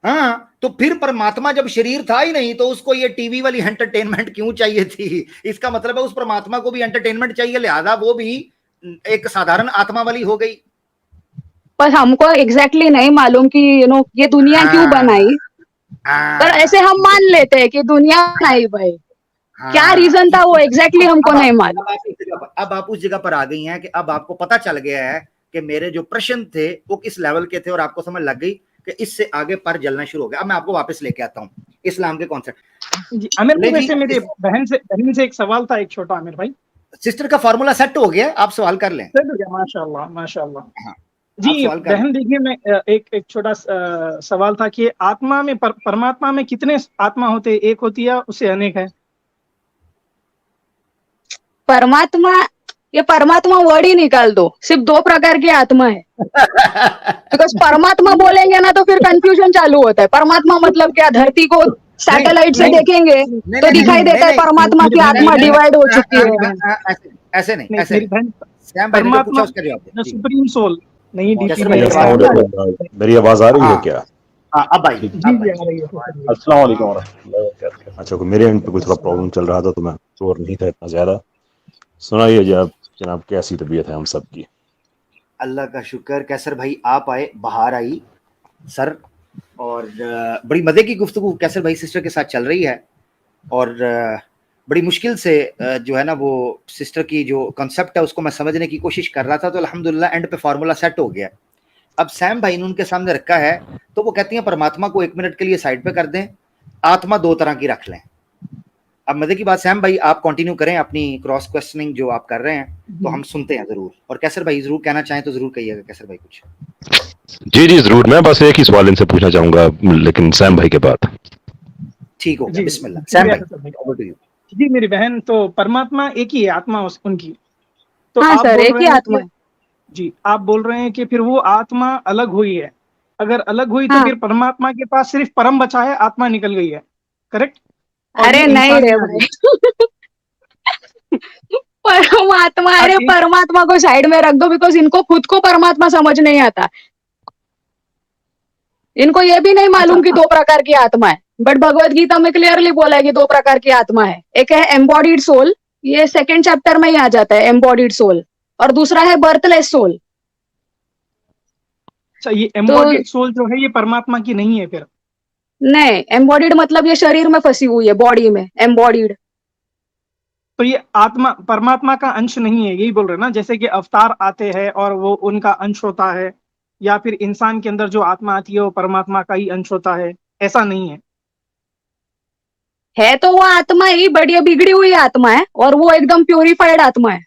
हाँ, तो फिर परमात्मा जब शरीर था ही नहीं, तो उसको ये टीवी वाली एंटरटेनमेंट क्यों चाहिए थी? इसका मतलब है उस परमात्मा को भी एंटरटेनमेंट चाहिए, लिहाजा वो भी एक साधारण आत्मा वाली हो गई। पर हमको एग्जैक्टली नहीं मालूम कि ये दुनिया क्यों बनाई, पर ऐसे हम मान लेते हैं कि दुनिया बनाई भाई। क्या रीजन था वो एग्जैक्टली हमको नहीं मालूम। अब आप उस जगह पर आ गई हैं कि अब आपको पता चल गया है कि मेरे जो प्रश्न थे वो किस लेवल के थे, और आपको समझ लग गई कि इससे आगे पर जलना शुरू हो गया। अब मैं आपको वापस लेके आता हूँ इस्लाम के कॉन्सेप्ट। आमिर भाई, वैसे मेरे बहन से एक सवाल था, एक छोटा। आमिर भाई, सिस्टर का फॉर्मूला सेट हो गया, आप सवाल कर लें। माशाल्लाह। जी बहन, देखिए, मैं एक छोटा सवाल था कि आत्मा में परमात्मा में कितने आत्मा होते हैं? एक होती है, उससे अनेक है? परमात्मा, ये परमात्मा वर्ड ही निकाल दो, सिर्फ 2 प्रकार की आत्मा है। बिकॉज परमात्मा बोलेंगे ना तो फिर कंफ्यूजन चालू होता है। परमात्मा मतलब क्या? धरती को सैटेलाइट से देखेंगे तो दिखाई देता है परमात्मा की आत्मा डिवाइड हो चुकी है। ऐसे नहीं, परमात्मा सुप्रीम सोल नहीं। मेरी आवाज आ रही है क्या? अब आई। अस्सलाम वालेकुम। अच्छा, मेरे एंड पे कुछ थोड़ा प्रॉब्लम चल रहा था, तो मैं शोर नहीं था इतना ज्यादा। सुनाइए जनाब, कैसी तबीयत है हम सब की? अल्लाह का शुक्र। कैसर भाई आप आए, बाहर आई सर, और बड़ी मजे की गुफ्तगू कैसर भाई सिस्टर के साथ चल रही है, और बड़ी मुश्किल से जो है ना वो सिस्टर की जो कॉन्सेप्ट है उसको मैं समझने की कोशिश कर रहा था। तो अल्हम्दुलिल्लाह एंड पे फार्मूला सेट हो गया। अब सैम भाई ने उनके सामने रखा है, तो वो कहती हैं परमात्मा को 1 मिनट के लिए साइड पे कर दें, आत्मा 2 तरह की रख लें। अब मजे की बात, सैम भाई आप कंटिन्यू करें अपनी क्रॉस क्वेश्चनिंग जो आप कर रहे हैं, तो हम सुनते हैं जरूर। और कैसर भाई जरूर कहना चाहें तो जरूर कहिएगा। कैसर भाई कुछ? जी जरूर। मैं बस एक ही सवाल इनसे पूछना चाहूंगा, लेकिन सैम भाई के बाद। ठीक हो गया, बिस्मिल्लाह। सैम भाई ओवर टू यू। जी मेरी बहन, तो परमात्मा एक ही है, आत्मा उनकी। तो हाँ आप सर, एक ही आत्मा है। जी, आप बोल रहे हैं कि फिर वो आत्मा अलग हुई है। अगर अलग हुई तो फिर परमात्मा के पास सिर्फ परम बचा है, आत्मा निकल गई है, करेक्ट? अरे नहीं रे भाई। परमात्मा, अरे परमात्मा को साइड में रख दो, बिकॉज इनको खुद को परमात्मा समझ नहीं आता। इनको ये भी नहीं मालूम कि 2 प्रकार की आत्मा है, बट भगवत गीता में क्लियरली बोला है कि 2 प्रकार की आत्मा है। एक है एम्बॉडीड सोल, ये 2nd चैप्टर में ही आ जाता है, एम्बॉडीड सोल, और दूसरा है बर्थलेस सोल। अच्छा, ये एम्बॉडीड सोल जो है ये परमात्मा की नहीं है फिर? नहीं, एम्बॉडीड मतलब ये शरीर में फंसी हुई है, बॉडी में एम्बॉडीड। तो ये आत्मा परमात्मा का अंश नहीं है, यही बोल रहे हैं ना, जैसे कि अवतार आते हैं और वो उनका अंश होता है, या फिर इंसान के अंदर जो आत्मा आती है वो परमात्मा का ही अंश होता है, ऐसा नहीं है। तो वो आत्मा ही बढ़िया बिगड़ी हुई आत्मा है और वो एकदम प्योरीफाइड आत्मा है।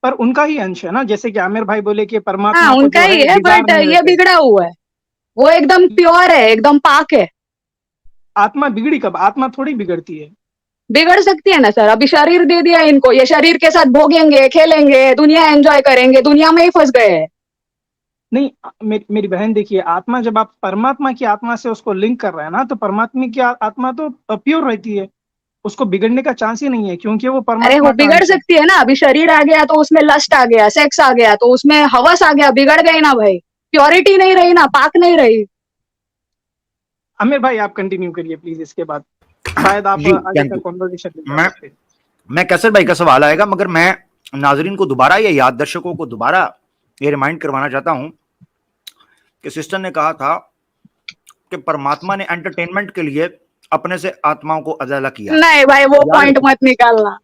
पर उनका ही अंश है ना, जैसे कि आमिर भाई बोले कि परमात्मा हाँ को उनका जो ही है, बिगाड़ बट नहीं ये देते। बिगड़ा हुआ है, वो एकदम प्योर है, एकदम पाक है। आत्मा बिगड़ी कब? आत्मा थोड़ी बिगड़ती है। बिगड़ सकती है ना सर, अभी शरीर दे दिया इनको, ये शरीर के साथ भोगेंगे, खेलेंगे, दुनिया एंजॉय करेंगे, दुनिया में ही फंस गए हैं। नहीं, मेरी बहन देखिए, आत्मा जब आप परमात्मा की आत्मा से उसको लिंक कर रहे हैं ना, तो परमात्मा की आत्मा तो प्योर रहती है, उसको बिगड़ने का चांस ही नहीं है, क्योंकि वो अरे वो परमात्मा का बिगड़ अंश है। सकती है ना, अभी शरीर आ गया तो उसमें लस्ट आ गया, सेक्स आ गया तो उसमें हवस आ गया, बिगड़ गई ना भाई, प्योरिटी नहीं रही ना, पाक नहीं रही। आमिर भाई आप कंटिन्यू करिए प्लीज, इसके बाद शायद आप जी, आगे थैंक का यू। कॉन्वर्सेशन मैं सकते हैं। मैं कैसर भाई का सवाल आएगा, मगर मैं नाजरीन को दोबारा ये याद, दर्शकों को दोबारा ये रिमाइंड करवाना चाहता हूं कि सिस्टर ने कहा था कि परमात्मा ने एंटरटेनमेंट के लिए अपने से आत्माओं को अज़ला किया। नहीं भाई वो याद पॉइंट मत निकालना।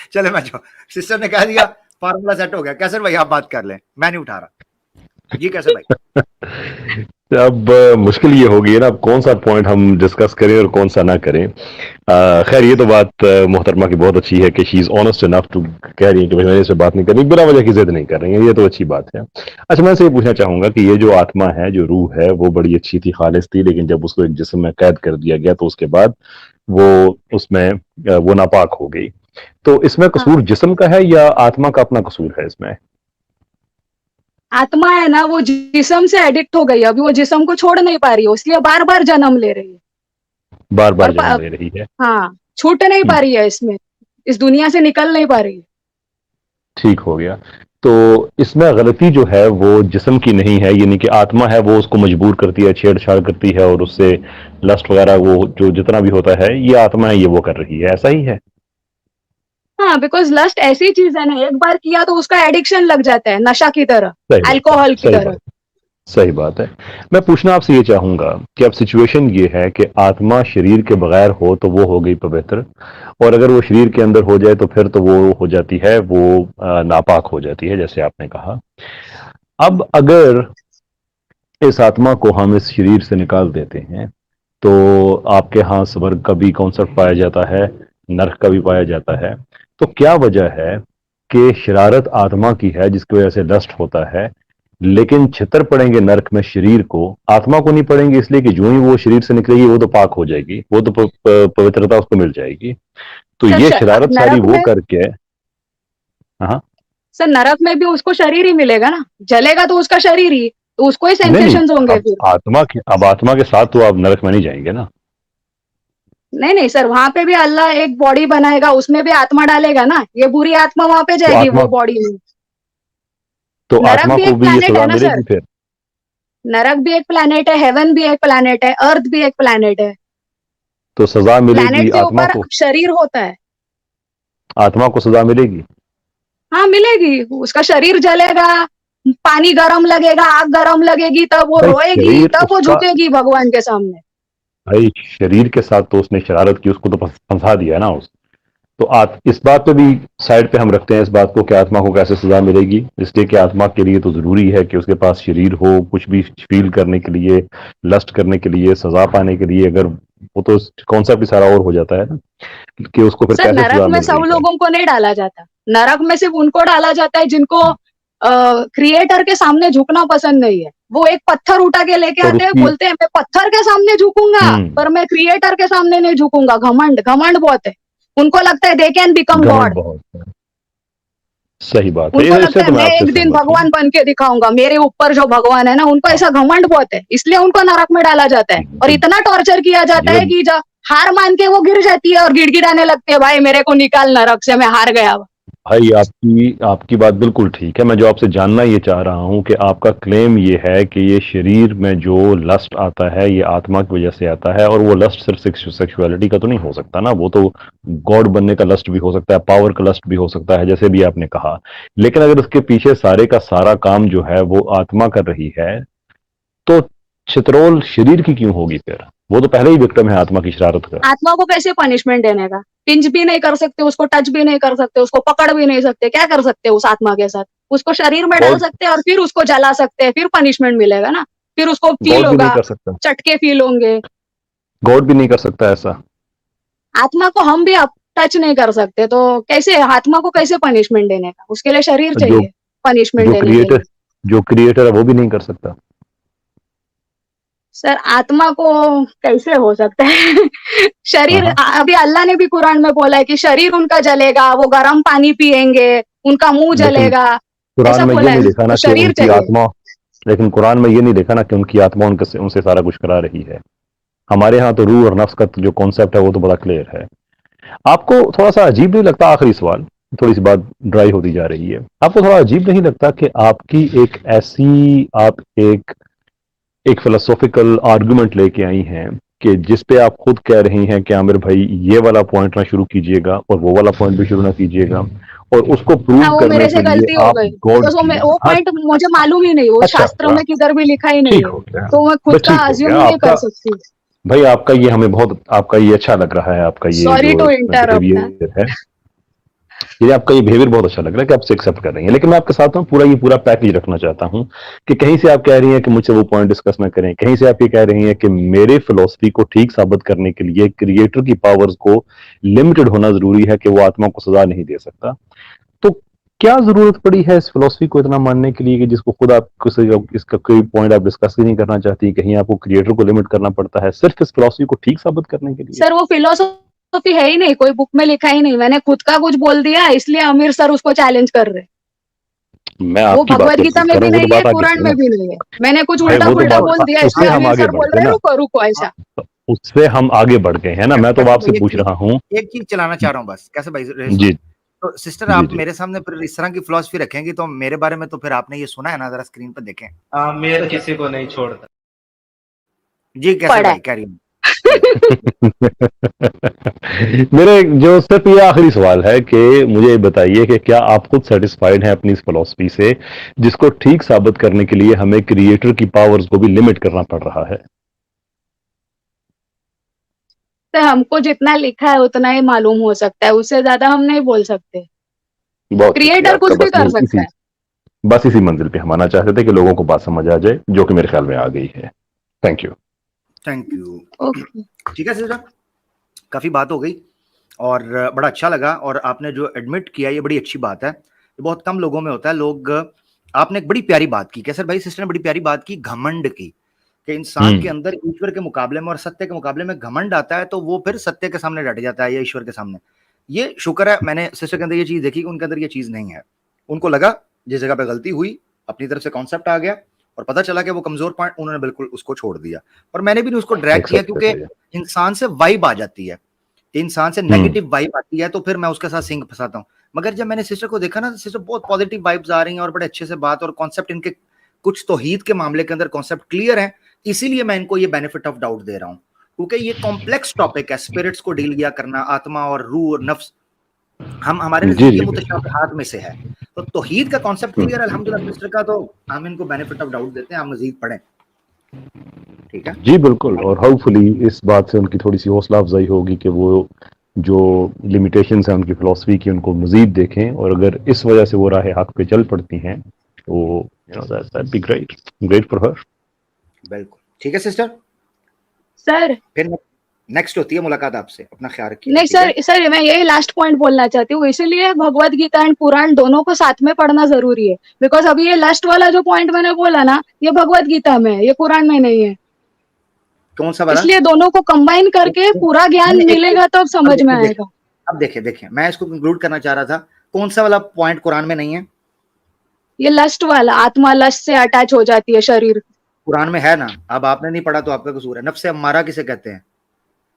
चले मैं जो सिस्टर ने कह दिया, फार्मूला सेट हो गया। कैसर भाई आप बात कर लें, मैं नहीं उठा रहा जी। कैसर भाई अब मुश्किल ये हो गई है ना, अब कौन सा पॉइंट हम डिस्कस करें और कौन सा ना करें। खैर ये तो बात मोहतरमा की बहुत अच्छी है कि she is honest enough to कह रही है कि भाई मैंने इससे बात नहीं करनी, बिना वजह की जिद नहीं कर रही है, ये तो अच्छी बात है। अच्छा मैं से ये पूछना चाहूंगा कि ये जो आत्मा है, जो रूह है, वो बड़ी अच्छी थी, खालिस थी, लेकिन जब उसको एक जिस्म में कैद कर दिया गया तो उसके बाद वो उसमें वो नापाक हो गई। तो इसमें हाँ। कसूर जिस्म का है या आत्मा का अपना कसूर है इसमें? आत्मा है ना, वो जिस्म से एडिक्ट हो गई, अभी वो जिस्म को छोड़ नहीं पा रही है, इसलिए बार बार जन्म ले रही है बार बार और जन्म ले रही है। हाँ छूट नहीं पा रही है, इसमें इस दुनिया से निकल नहीं पा रही है। ठीक हो गया। तो इसमें गलती जो है वो जिस्म की नहीं है, यानी कि आत्मा है वो उसको मजबूर करती है, छेड़छाड़ करती है और उससे लस्ट वगैरह वो जो जितना भी होता है, ये आत्मा है, ये वो कर रही है, ऐसा ही है? हाँ बिकॉज लस्ट ऐसी चीज है ना, एक बार किया तो उसका एडिक्शन लग जाता है, नशा की तरह, सही बात, अल्कोहल की सही तरह। बात, सही बात है। मैं पूछना आपसे ये चाहूंगा कि अब सिचुएशन ये है कि आत्मा शरीर के बगैर हो तो वो हो गई पवित्र, और अगर वो शरीर के अंदर हो जाए तो फिर तो वो हो जाती है, वो नापाक हो जाती है, जैसे आपने कहा। अब अगर इस आत्मा को हम इस शरीर से निकाल देते हैं तो आपके यहाँ स्वर्ग का भी कॉन्सेप्ट पाया जाता है, नरक का भी पाया जाता है। तो क्या वजह है कि शरारत आत्मा की है जिसकी वजह से लस्ट होता है, लेकिन छितर पड़ेंगे नरक में शरीर को, आत्मा को नहीं पड़ेंगे, इसलिए कि जो ही वो शरीर से निकलेगी वो तो पाक हो जाएगी, वो तो पवित्रता उसको मिल जाएगी। तो सर ये शरारत सारी नरक वो में, करके। हाँ सर नरक में भी उसको शरीर ही मिलेगा ना, जलेगा तो उसका शरीर ही, तो उसको ही नहीं नहीं, सेंसेशंस होंगे अब फिर। आत्मा के साथ तो आप नरक में नहीं जाएंगे ना। नहीं नहीं सर, वहां पे भी अल्लाह एक बॉडी बनाएगा, उसमें भी आत्मा डालेगा ना, ये बुरी आत्मा वहां पे तो जाएगी आत्मा वो बॉडी में। तो नरक आत्मा भी को एक भी ये प्लैनेट है सजा ना सर, मिलेगी फिर? नरक भी एक प्लैनेट है, हेवन भी एक प्लैनेट है, अर्थ भी एक प्लैनेट है। तो सजा मिलेगी प्लैनेट के आत्मा ऊपर को? शरीर होता है। आत्मा को सजा मिलेगी? हाँ मिलेगी, उसका शरीर जलेगा, पानी गरम लगेगा, आग गरम लगेगी, तब वो भाई रोएगी, शरीर तब वो उसका, झुकेगी भगवान के सामने। भाई शरीर के साथ तो उसने शरारत की, उसको तो फंसा दिया है ना उस। तो इस बात पे भी साइड पे हम रखते हैं इस बात को कि आत्मा को कैसे सजा मिलेगी, इसलिए कि आत्मा के लिए तो जरूरी है कि उसके पास शरीर हो, कुछ भी फील करने के लिए, लस्ट करने के लिए, सजा पाने के लिए। अगर वो तो कॉन्सेप्ट भी सारा और हो जाता है ना कि उसको फिर सर कैसे नरक सजा में मिल सब रही है। लोगों को नहीं डाला जाता, नरक में सिर्फ उनको डाला जाता है जिनको क्रिएटर के सामने झुकना पसंद नहीं है। वो एक पत्थर उठा के लेके और आते हैं, उसकी बोलते हैं मैं पत्थर के सामने झुकूंगा, पर मैं क्रिएटर के सामने नहीं झुकूंगा। घमंड, घमंड बहुत है उनको, लगता है दे कैन बिकम घमंड गॉड। बहुत है। सही बात है, उनको इससे लगता है तो मैं मैं आपसे एक दिन सहमत हूँ। भगवान बन के दिखाऊंगा, मेरे ऊपर जो भगवान है ना, उनको हाँ, ऐसा घमंड बहुत है, इसलिए उनको नरक में डाला जाता है और इतना टॉर्चर किया जाता ये है कि जब हार मान के वो गिर जाती है और गिड़गिड़ाने लगती है, भाई मेरे को निकाल नरक से, मैं हार गया। भाई आपकी आपकी बात बिल्कुल ठीक है। मैं जो आपसे जानना ये चाह रहा हूँ कि आपका क्लेम ये है कि ये शरीर में जो लस्ट आता है ये आत्मा की वजह से आता है, और वो लस्ट सिर्फ सेक्सुअलिटी का तो नहीं हो सकता ना, वो तो गॉड बनने का लस्ट भी हो सकता है, पावर का लस्ट भी हो सकता है, जैसे भी आपने कहा। लेकिन अगर उसके पीछे सारे का सारा काम जो है वो आत्मा कर रही है, तो छितरोल शरीर की क्यों होगी फिर? वो तो पहले ही विक्टिम है आत्मा की शरारत का। आत्मा को कैसे पनिशमेंट देने का? पिंच भी नहीं कर सकते, उसको टच भी नहीं कर सकते, उसको पकड़ भी नहीं सकते, क्या कर सकते उस आत्मा के साथ? उसको शरीर में डाल गॉड सकते हैं और फिर उसको जला सकते हैं, फिर पनिशमेंट मिलेगा ना, फिर उसको फील गॉड भी नहीं होगा, कर सकता, चटके फील होंगे। गॉड भी नहीं कर सकता ऐसा। आत्मा को हम भी टच नहीं कर सकते, तो कैसे आत्मा को कैसे पनिशमेंट देने का? उसके लिए शरीर जो चाहिए पनिशमेंट जो देने के क्रिएटर लिए। जो क्रिएटर है वो भी नहीं कर सकता। सर आत्मा को कैसे हो सकता है? शरीर हाँ, अभी अल्लाह ने भी कुरान में बोला है कि शरीर उनका जलेगा, वो गर्म पानी पिएंगे, उनका मुंह लेकिन जलेगा, कुरान ऐसा में बोला ये है नहीं ना, देखा तो ना कि शरीर उनकी चाहिए। आत्मा, लेकिन कुरान में ये नहीं देखा ना कि उनकी आत्मा उनसे सारा कुछ करा रही है। हमारे यहाँ तो रूह और नफ्स का जो कॉन्सेप्ट है वो तो बड़ा क्लियर है। आपको थोड़ा सा अजीब नहीं लगता, आखिरी सवाल, थोड़ी सी बात ड्राई होती जा रही है, आपको थोड़ा अजीब नहीं लगता कि आपकी आप एक फिलोसॉफिकल आर्गुमेंट लेके आई हैं कि जिस पे आप खुद कह रही हैं कि आमिर भाई ये वाला पॉइंट ना शुरू कीजिएगा और वो वाला पॉइंट भी शुरू ना कीजिएगा, और उसको प्रूव हाँ, वो करने मेरे से के लिए गलती हो आप गई, गॉड बिकॉज की। वो हाँ, पॉइंट मुझे मालूम ही नहीं, वो अच्छा शास्त्र में किधर भी लिखा ही नहीं ठीक है, हो गया, तो मैं खुद बस का ठीक हो अज्यूम गया ही नहीं आपका। कर सकती। भाई आपका ये हमें बहुत, आपका ये अच्छा लग रहा है, आपका ये सॉरी जो टू इंटरप्ट। बिहेवियर है, ये आपका ये बिहेवियर बहुत अच्छा लग रहा है कि आप एक्सेप्ट कर रही हैं। लेकिन मैं आपके साथ में पूरा पैकेज रखना चाहता हूं कि कहीं से आप कह रही हैं कि मुझसे वो पॉइंट डिस्कस ना करें, कहीं से आप ये कह रही हैं कि मेरे फिलॉसफी को ठीक साबित करने के लिए क्रिएटर की पावर्स को लिमिटेड होना जरूरी है कि वो आत्मा को सजा नहीं दे सकता। तो क्या जरूरत पड़ी है इस फिलॉसफी को इतना मानने के लिए कि जिसको खुद आप इसका कोई पॉइंट आप डिस्कस ही नहीं करना चाहती, कहीं आपको क्रिएटर को लिमिट करना पड़ता है सिर्फ इस फिलॉसफी को ठीक साबित करने के लिए? सर वो फिलोसॉफी है ही नहीं, कोई बुक में लिखा ही नहीं, मैंने खुद का कुछ बोल दिया इसलिए आमिर सर उसको चैलेंज कर रहे। मैं वो आपकी बात भगवत को गीता रिपीट में कर रहा भी हूँ, वो तो नहीं है, बात आगे कुरान है में ना भी नहीं है, मैंने कुछ भाई, उल्टा वो तो पुल्टा बोल बात दिया उससे इसलिए हम आमिर आगे सर बढ़ बोल गए रहे ना, रुको रुको ऐसा। उससे हम आगे बढ़ गए हैं ना। मैं तो कैसे आपसे भाई पूछ रहा हूँ। एक चीज चलाना चाह रहा हूँ बस, कैसे भाई रईस जी भाई, तो सिस्टर जी आप जी मेरे सामने फिर इस तरह की फिलॉसफी रखेंगी तो मेरे बारे में तो फिर आपने ये सुना है ना, जरा स्क्रीन पर देखें। आमिर किसी को नहीं छोड़ता। जी कैसे पढ़ा भाई, कैरी ऑन। जी मेरे जो सिर्फ ये आखिरी सवाल है कि मुझे बताइए कि क्या आप खुद सेटिस्फाइड हैं अपनी इस फिलॉसफी से जिसको ठीक साबित करने के लिए हमें क्रिएटर की पावर्स को भी लिमिट करना पड़ रहा है? तो हमको जितना लिखा है उतना ही मालूम हो सकता है, उससे ज्यादा हम नहीं बोल सकते। बहुत शुक्रिया क्रिएटर आपका। कुछ भी कर सकता है। बस इसी मंजिल पे हम आना चाहते थे कि लोगों को बात समझ आ जाए, जो कि मेरे ख्याल में आ गई है। Thank you. Thank you. Okay. ठीक है सिस्टर, काफी बात हो गई और बड़ा अच्छा लगा, और आपने जो एडमिट किया ये बड़ी अच्छी बात है, ये बहुत कम लोगों में होता है। लोग, आपने एक बड़ी प्यारी बात की, कैसर भाई सिस्टर ने बड़ी प्यारी बात की, घमंड की, कि इंसान के अंदर ईश्वर के मुकाबले में और सत्य के मुकाबले में घमंड आता है तो वो फिर सत्य के सामने डट जाता है या ईश्वर के सामने। ये शुक्र है मैंने सिस्टर के अंदर ये चीज देखी कि उनके अंदर ये चीज नहीं है। उनको लगा जिस जगह पे गलती हुई, अपनी तरफ से कॉन्सेप्ट आ गया और पता चला कि वो कमजोर पॉइंट, उन्होंने बिल्कुल उसको छोड़ दिया। और मैंने भी उसको ड्रैग किया, एक्सेप्ट कर क्योंकि लिया। इंसान से वाइब आ जाती है, इंसान से नेगेटिव वाइब आती है तो फिर मैं उसके साथ सिंक फंसाता हूँ। मगर जब मैंने सिस्टर को देखा ना, सिस्टर बहुत पॉजिटिव वाइब्स आ रही हैं और बड़े अच्छे से बात, और कॉन्सेप्ट इनके कुछ तौहीद के मामले के अंदर कॉन्सेप्ट क्लियर है, इसीलिए मैं इनको ये बेनिफिट ऑफ डाउट दे रहा हूँ, क्योंकि ये कॉम्प्लेक्स टॉपिक है, स्पिरिट्स को डील किया करना, आत्मा और रूह और नफ्स, हमारे जी नजदीक जी ये बिल्कुल। मुतशाबिहात में से है। तो तौहीद का कॉन्सेप्ट क्लियर है अल्हम्दुलिल्लाह सिस्टर का, तो हम इनको बेनिफिट ऑफ डाउट देते हैं, आप मजीद पढ़ें। ठीक है जी बिल्कुल, और होपफुली इस बात से उनकी थोड़ी सी हौसला अफजाई होगी कि वो जो लिमिटेशंस हैं उनकी फिलॉसफी की उनको मजीद देखें, और अगर इस वजह से वो राह हक पे चल पड़ती हैं तो that's be great, great for her. बिल्कुल ठीक है सिस्टर, सर फिर नेक्स्ट होती है मुलाकात आपसे, अपना ख्याल रखिए। नहीं सर मैं यही लास्ट पॉइंट बोलना चाहती हूँ, इसीलिए भगवत गीता एंड पुराण दोनों को साथ में पढ़ना जरूरी है, बिकॉज अभी ये लास्ट वाला जो पॉइंट मैंने बोला ना, ये भगवत गीता में है, ये कुरान में नहीं है। कौन सा वाला? इसलिए दोनों को कंबाइन करके पूरा ज्ञान मिलेगा तब समझ में आएगा। अब देखिए मैं इसको कंक्लूड करना चाह रहा था, कौन सा वाला पॉइंट कुरान में नहीं है? ये लस्ट वाला, आत्मा लस्ट से अटैच हो जाती है शरीर। कुरान में है ना, अब आपने नहीं पढ़ा तो आपका कसूर है। नफ्स अम्मारा किसे कहते हैं?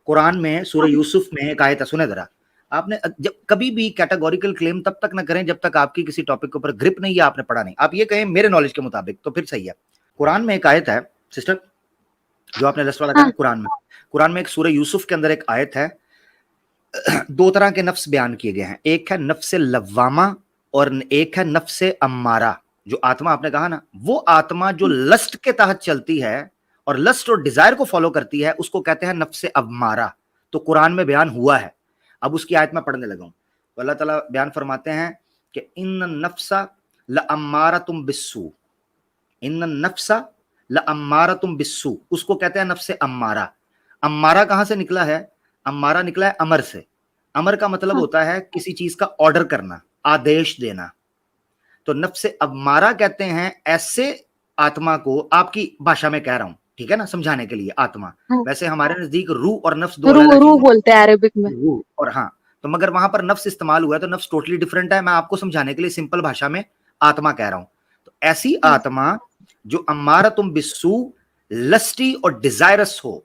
कुरान में सूरह यूसुफ में एक आयत है, सुने जरा। आपने जब कभी भी कैटेगोरिकल क्लेम तब तक ना करें जब तक आपकी किसी टॉपिक के ऊपर ग्रिप नहीं है, आपने पढ़ा नहीं। आप ये कहें मेरे नॉलेज के मुताबिक तो फिर सही है। कुरान में एक आयत है सिस्टर, जो आपने लस्ट वाला कहा, कुरान में एक सूरह यूसुफ के अंदर एक आयत है, दो तरह के नफ्स बयान किए गए हैं, एक है नफ्स लव्वामा और एक है नफ्स अम्मारा। जो आत्मा आपने कहा ना, वो आत्मा जो लस्ट के तहत चलती है और लस्ट और डिजायर को फॉलो करती है उसको कहते हैं नफ्स अम्मारा। तो कुरान में बयान हुआ है। अब उसकी आयत में पढ़ने लगा हूं। तो अल्लाह ताला बयान फरमाते हैं कि इन्न नफ्सा लअम्मारतुम बिस्सू, इन्न नफ्सा लअम्मारतुम बिस्सू, उसको कहते हैं नफ्स अम्मारा। अम्मारा कहां से निकला है? अम्मारा निकला है अमर से। अमर का मतलब होता है किसी चीज का ऑर्डर करना, आदेश देना। तो नफ्स अम्मारा कहते हैं ऐसे आत्मा को, आपकी भाषा में कह रहा हूं, ठीक है ना, समझाने के लिए आत्मा। वैसे हमारे नजदीक रूह और नफ्स दो अलग रूह बोलते हैं अरबिक में, रूह और हाँ, तो मगर वहां पर नफ्स इस्तेमाल हुआ है तो नफ्स टोटली डिफरेंट है। मैं आपको समझाने के लिए सिंपल भाषा में आत्मा कह रहा हूं। तो ऐसी आत्मा जो अम्मारतुम बिस्सू, लस्टी और डिजायरस हो,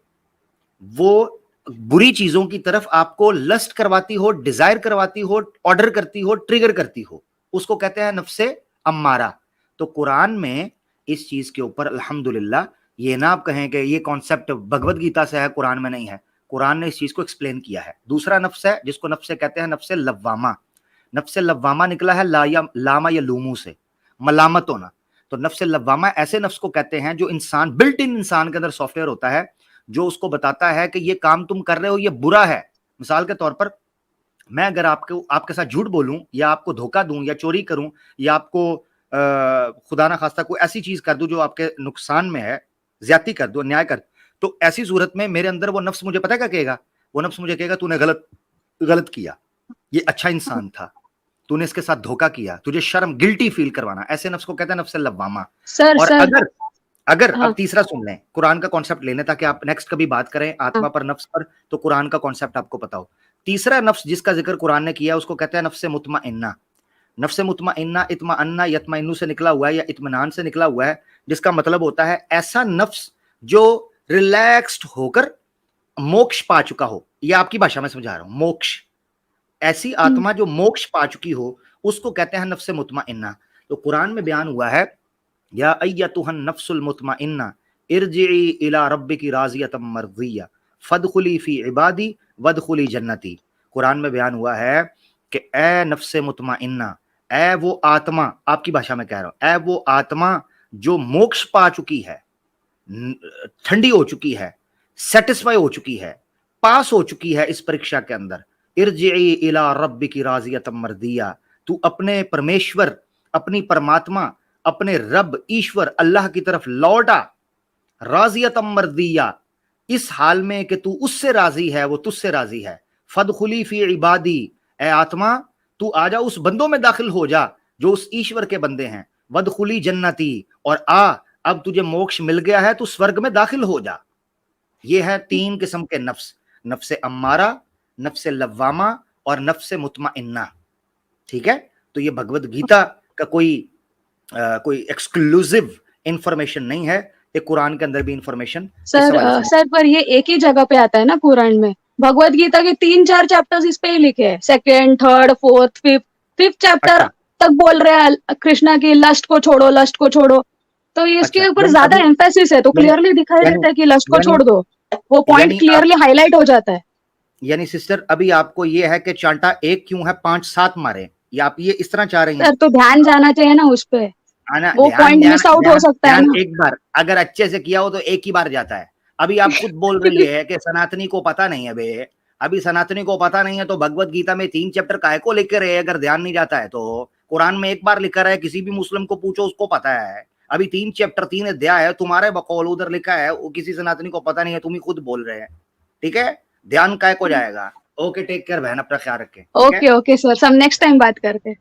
वो बुरी चीजों की तरफ आपको लस्ट करवाती हो, डिजायर करवाती हो, ऑर्डर करती हो, ट्रिगर करती हो, उसको कहते हैं नफ्से अम्मारा। तो कुरान में इस चीज के ऊपर अल्हम्दुलिल्लाह, ये ना आप कहें कि ये कॉन्सेप्ट भगवत गीता से है, कुरान में नहीं है, कुरान ने इस चीज को एक्सप्लेन किया है। दूसरा नफ्स है जिसको नफ्से कहते हैं नफ्से लव्वामा। नफ्से लव्वामा निकला है लामा या लूमू से, मलामत होना। तो नफ्से लव्वामा ऐसे नफ्स को कहते हैं जो इंसान, बिल्ट इन इंसान के अंदर सॉफ्टवेयर होता है जो उसको बताता है कि ये काम तुम कर रहे हो ये बुरा है। मिसाल के तौर पर मैं अगर आपके साथ झूठ बोलूं या आपको धोखा दूं या चोरी करूं या आपको खुदा ना खास्ता कोई ऐसी चीज कर दूं जो आपके नुकसान में है, ज्यादती कर दूं, अन्याय कर, तो ऐसी सूरत में मेरे अंदर वो नफ्स मुझे पता है क्या कहेगा? वो नफ्स मुझे कहेगा तूने गलत किया, ये अच्छा इंसान था, तूने इसके साथ धोखा किया, तुझे शर्म, गिल्टी फील करवाना। ऐसे नफ्स को कहते हैं नफ्स लव्वामा। और अगर अब तीसरा सुन लें, कुरान का कॉन्सेप्ट लेने ताकि आप नेक्स्ट कभी बात करें आत्मा पर, नफ्स पर, तो कुरान का कॉन्सेप्ट आपको पता हो। तीसरा नफ्स जिसका जिक्र कुरान ने किया उसको कहते हैं नफ्से मुतमइन्ना। नफ्से मुतमइन्ना इत्माअन्ना यत्मइन्नु से निकला हुआ है या इत्मीनान से निकला हुआ है, जिसका मतलब होता है ऐसा नफ्स जो रिलैक्स्ड होकर मोक्ष पा चुका हो। ये आपकी भाषा में समझा रहा हूं, मोक्ष। ऐसी आत्मा जो मोक्ष पा चुकी हो उसको कहते हैं नफ्से मुतमइन्ना। तो कुरान में बयान हुआ है या अय्यतुहन नफ्सुल मुतमइन्ना इरजिई इला रब्बिकी राज़ियतम मर्ज़िया फदखुली फी इबादी वदखुली जन्नती। कुरान में बयान हुआ है कि ए नफ्से मुतमइन्ना, ए वो आत्मा, आपकी भाषा में कह रहा हूं, ए वो आत्मा जो मोक्ष पा चुकी है, ठंडी हो चुकी है, सेटिस्फाई हो चुकी है, पास हो चुकी है इस परीक्षा के अंदर। इरजिई इला रब्बिकी राज़ियतम मर्ज़िया, तू अपने परमेश्वर, अपनी परमात्मा, अपने रब ईश्वर अल्लाह की तरफ लौटा, राज़ियतम मर्ज़िया, इस हाल में कि तू उससे राजी है, वो तुझसे राजी है। फदखुली फी इबादी, ए आत्मा तू आजा उस बंदों में दाखिल हो जा जो उस ईश्वर के बंदे हैं। वदखुली जन्नती, और अब तुझे मोक्ष मिल गया है, तू स्वर्ग में दाखिल हो जा। ये है 3 किस्म के नफ्स, नफ्से अम्मारा, नफ्से लव्वामा और नफ्से मुतमइन्ना। ठीक है, तो ये भगवत गीता का कोई एक्सक्लूसिव इंफॉर्मेशन नहीं है, ये कुरान के अंदर भी इंफॉर्मेशन। सर पर ये एक ही जगह पे आता है ना कुरान में? भगवत गीता के 3-4 चैप्टर्स इस पे ही लिखे हैं, 2nd, 3rd, 4th, 5th chapter तक बोल रहे हैं कृष्णा की लस्ट को छोड़ो, लस्ट को छोड़ो। तो इसके ऊपर ज्यादा एम्फेसिस है, तो क्लियरली दिखाई देता है कि लस्ट को छोड़ दो, वो पॉइंट क्लियरली हाईलाइट हो जाता है। यानी सिस्टर अभी आपको ये है कि चांटा एक क्यों है 5-7 मारे, या आप ये इस तरह चाह रही हैं? सर तो ध्यान जाना चाहिए ना उस पे, वो पॉइंट मिस आउट हो सकता है ना। एक बार अगर अच्छे से किया हो तो एक ही बार जाता है। अभी आप खुद बोल रही है कि सनातनी को पता नहीं है बे, अभी सनातनी को पता नहीं है तो भगवत गीता में 3 चैप्टर काहे को लिख रहे हैं अगर ध्यान नहीं जाता है तो? कुरान में एक बार लिखा है, किसी भी मुस्लिम को पूछो उसको पता है। अभी 3 चैप्टर 3 अध्याय है, तुम्हारे बकौल उधर लिखा है, वो किसी सनातनी को पता नहीं है, तुम ही खुद बोल रहे हैं। ठीक है, ध्यान काहे को जाएगा? ओके, टेक केयर बहन, अपना ख्याल रखें। ओके सर, हम नेक्स्ट टाइम बात करते हैं।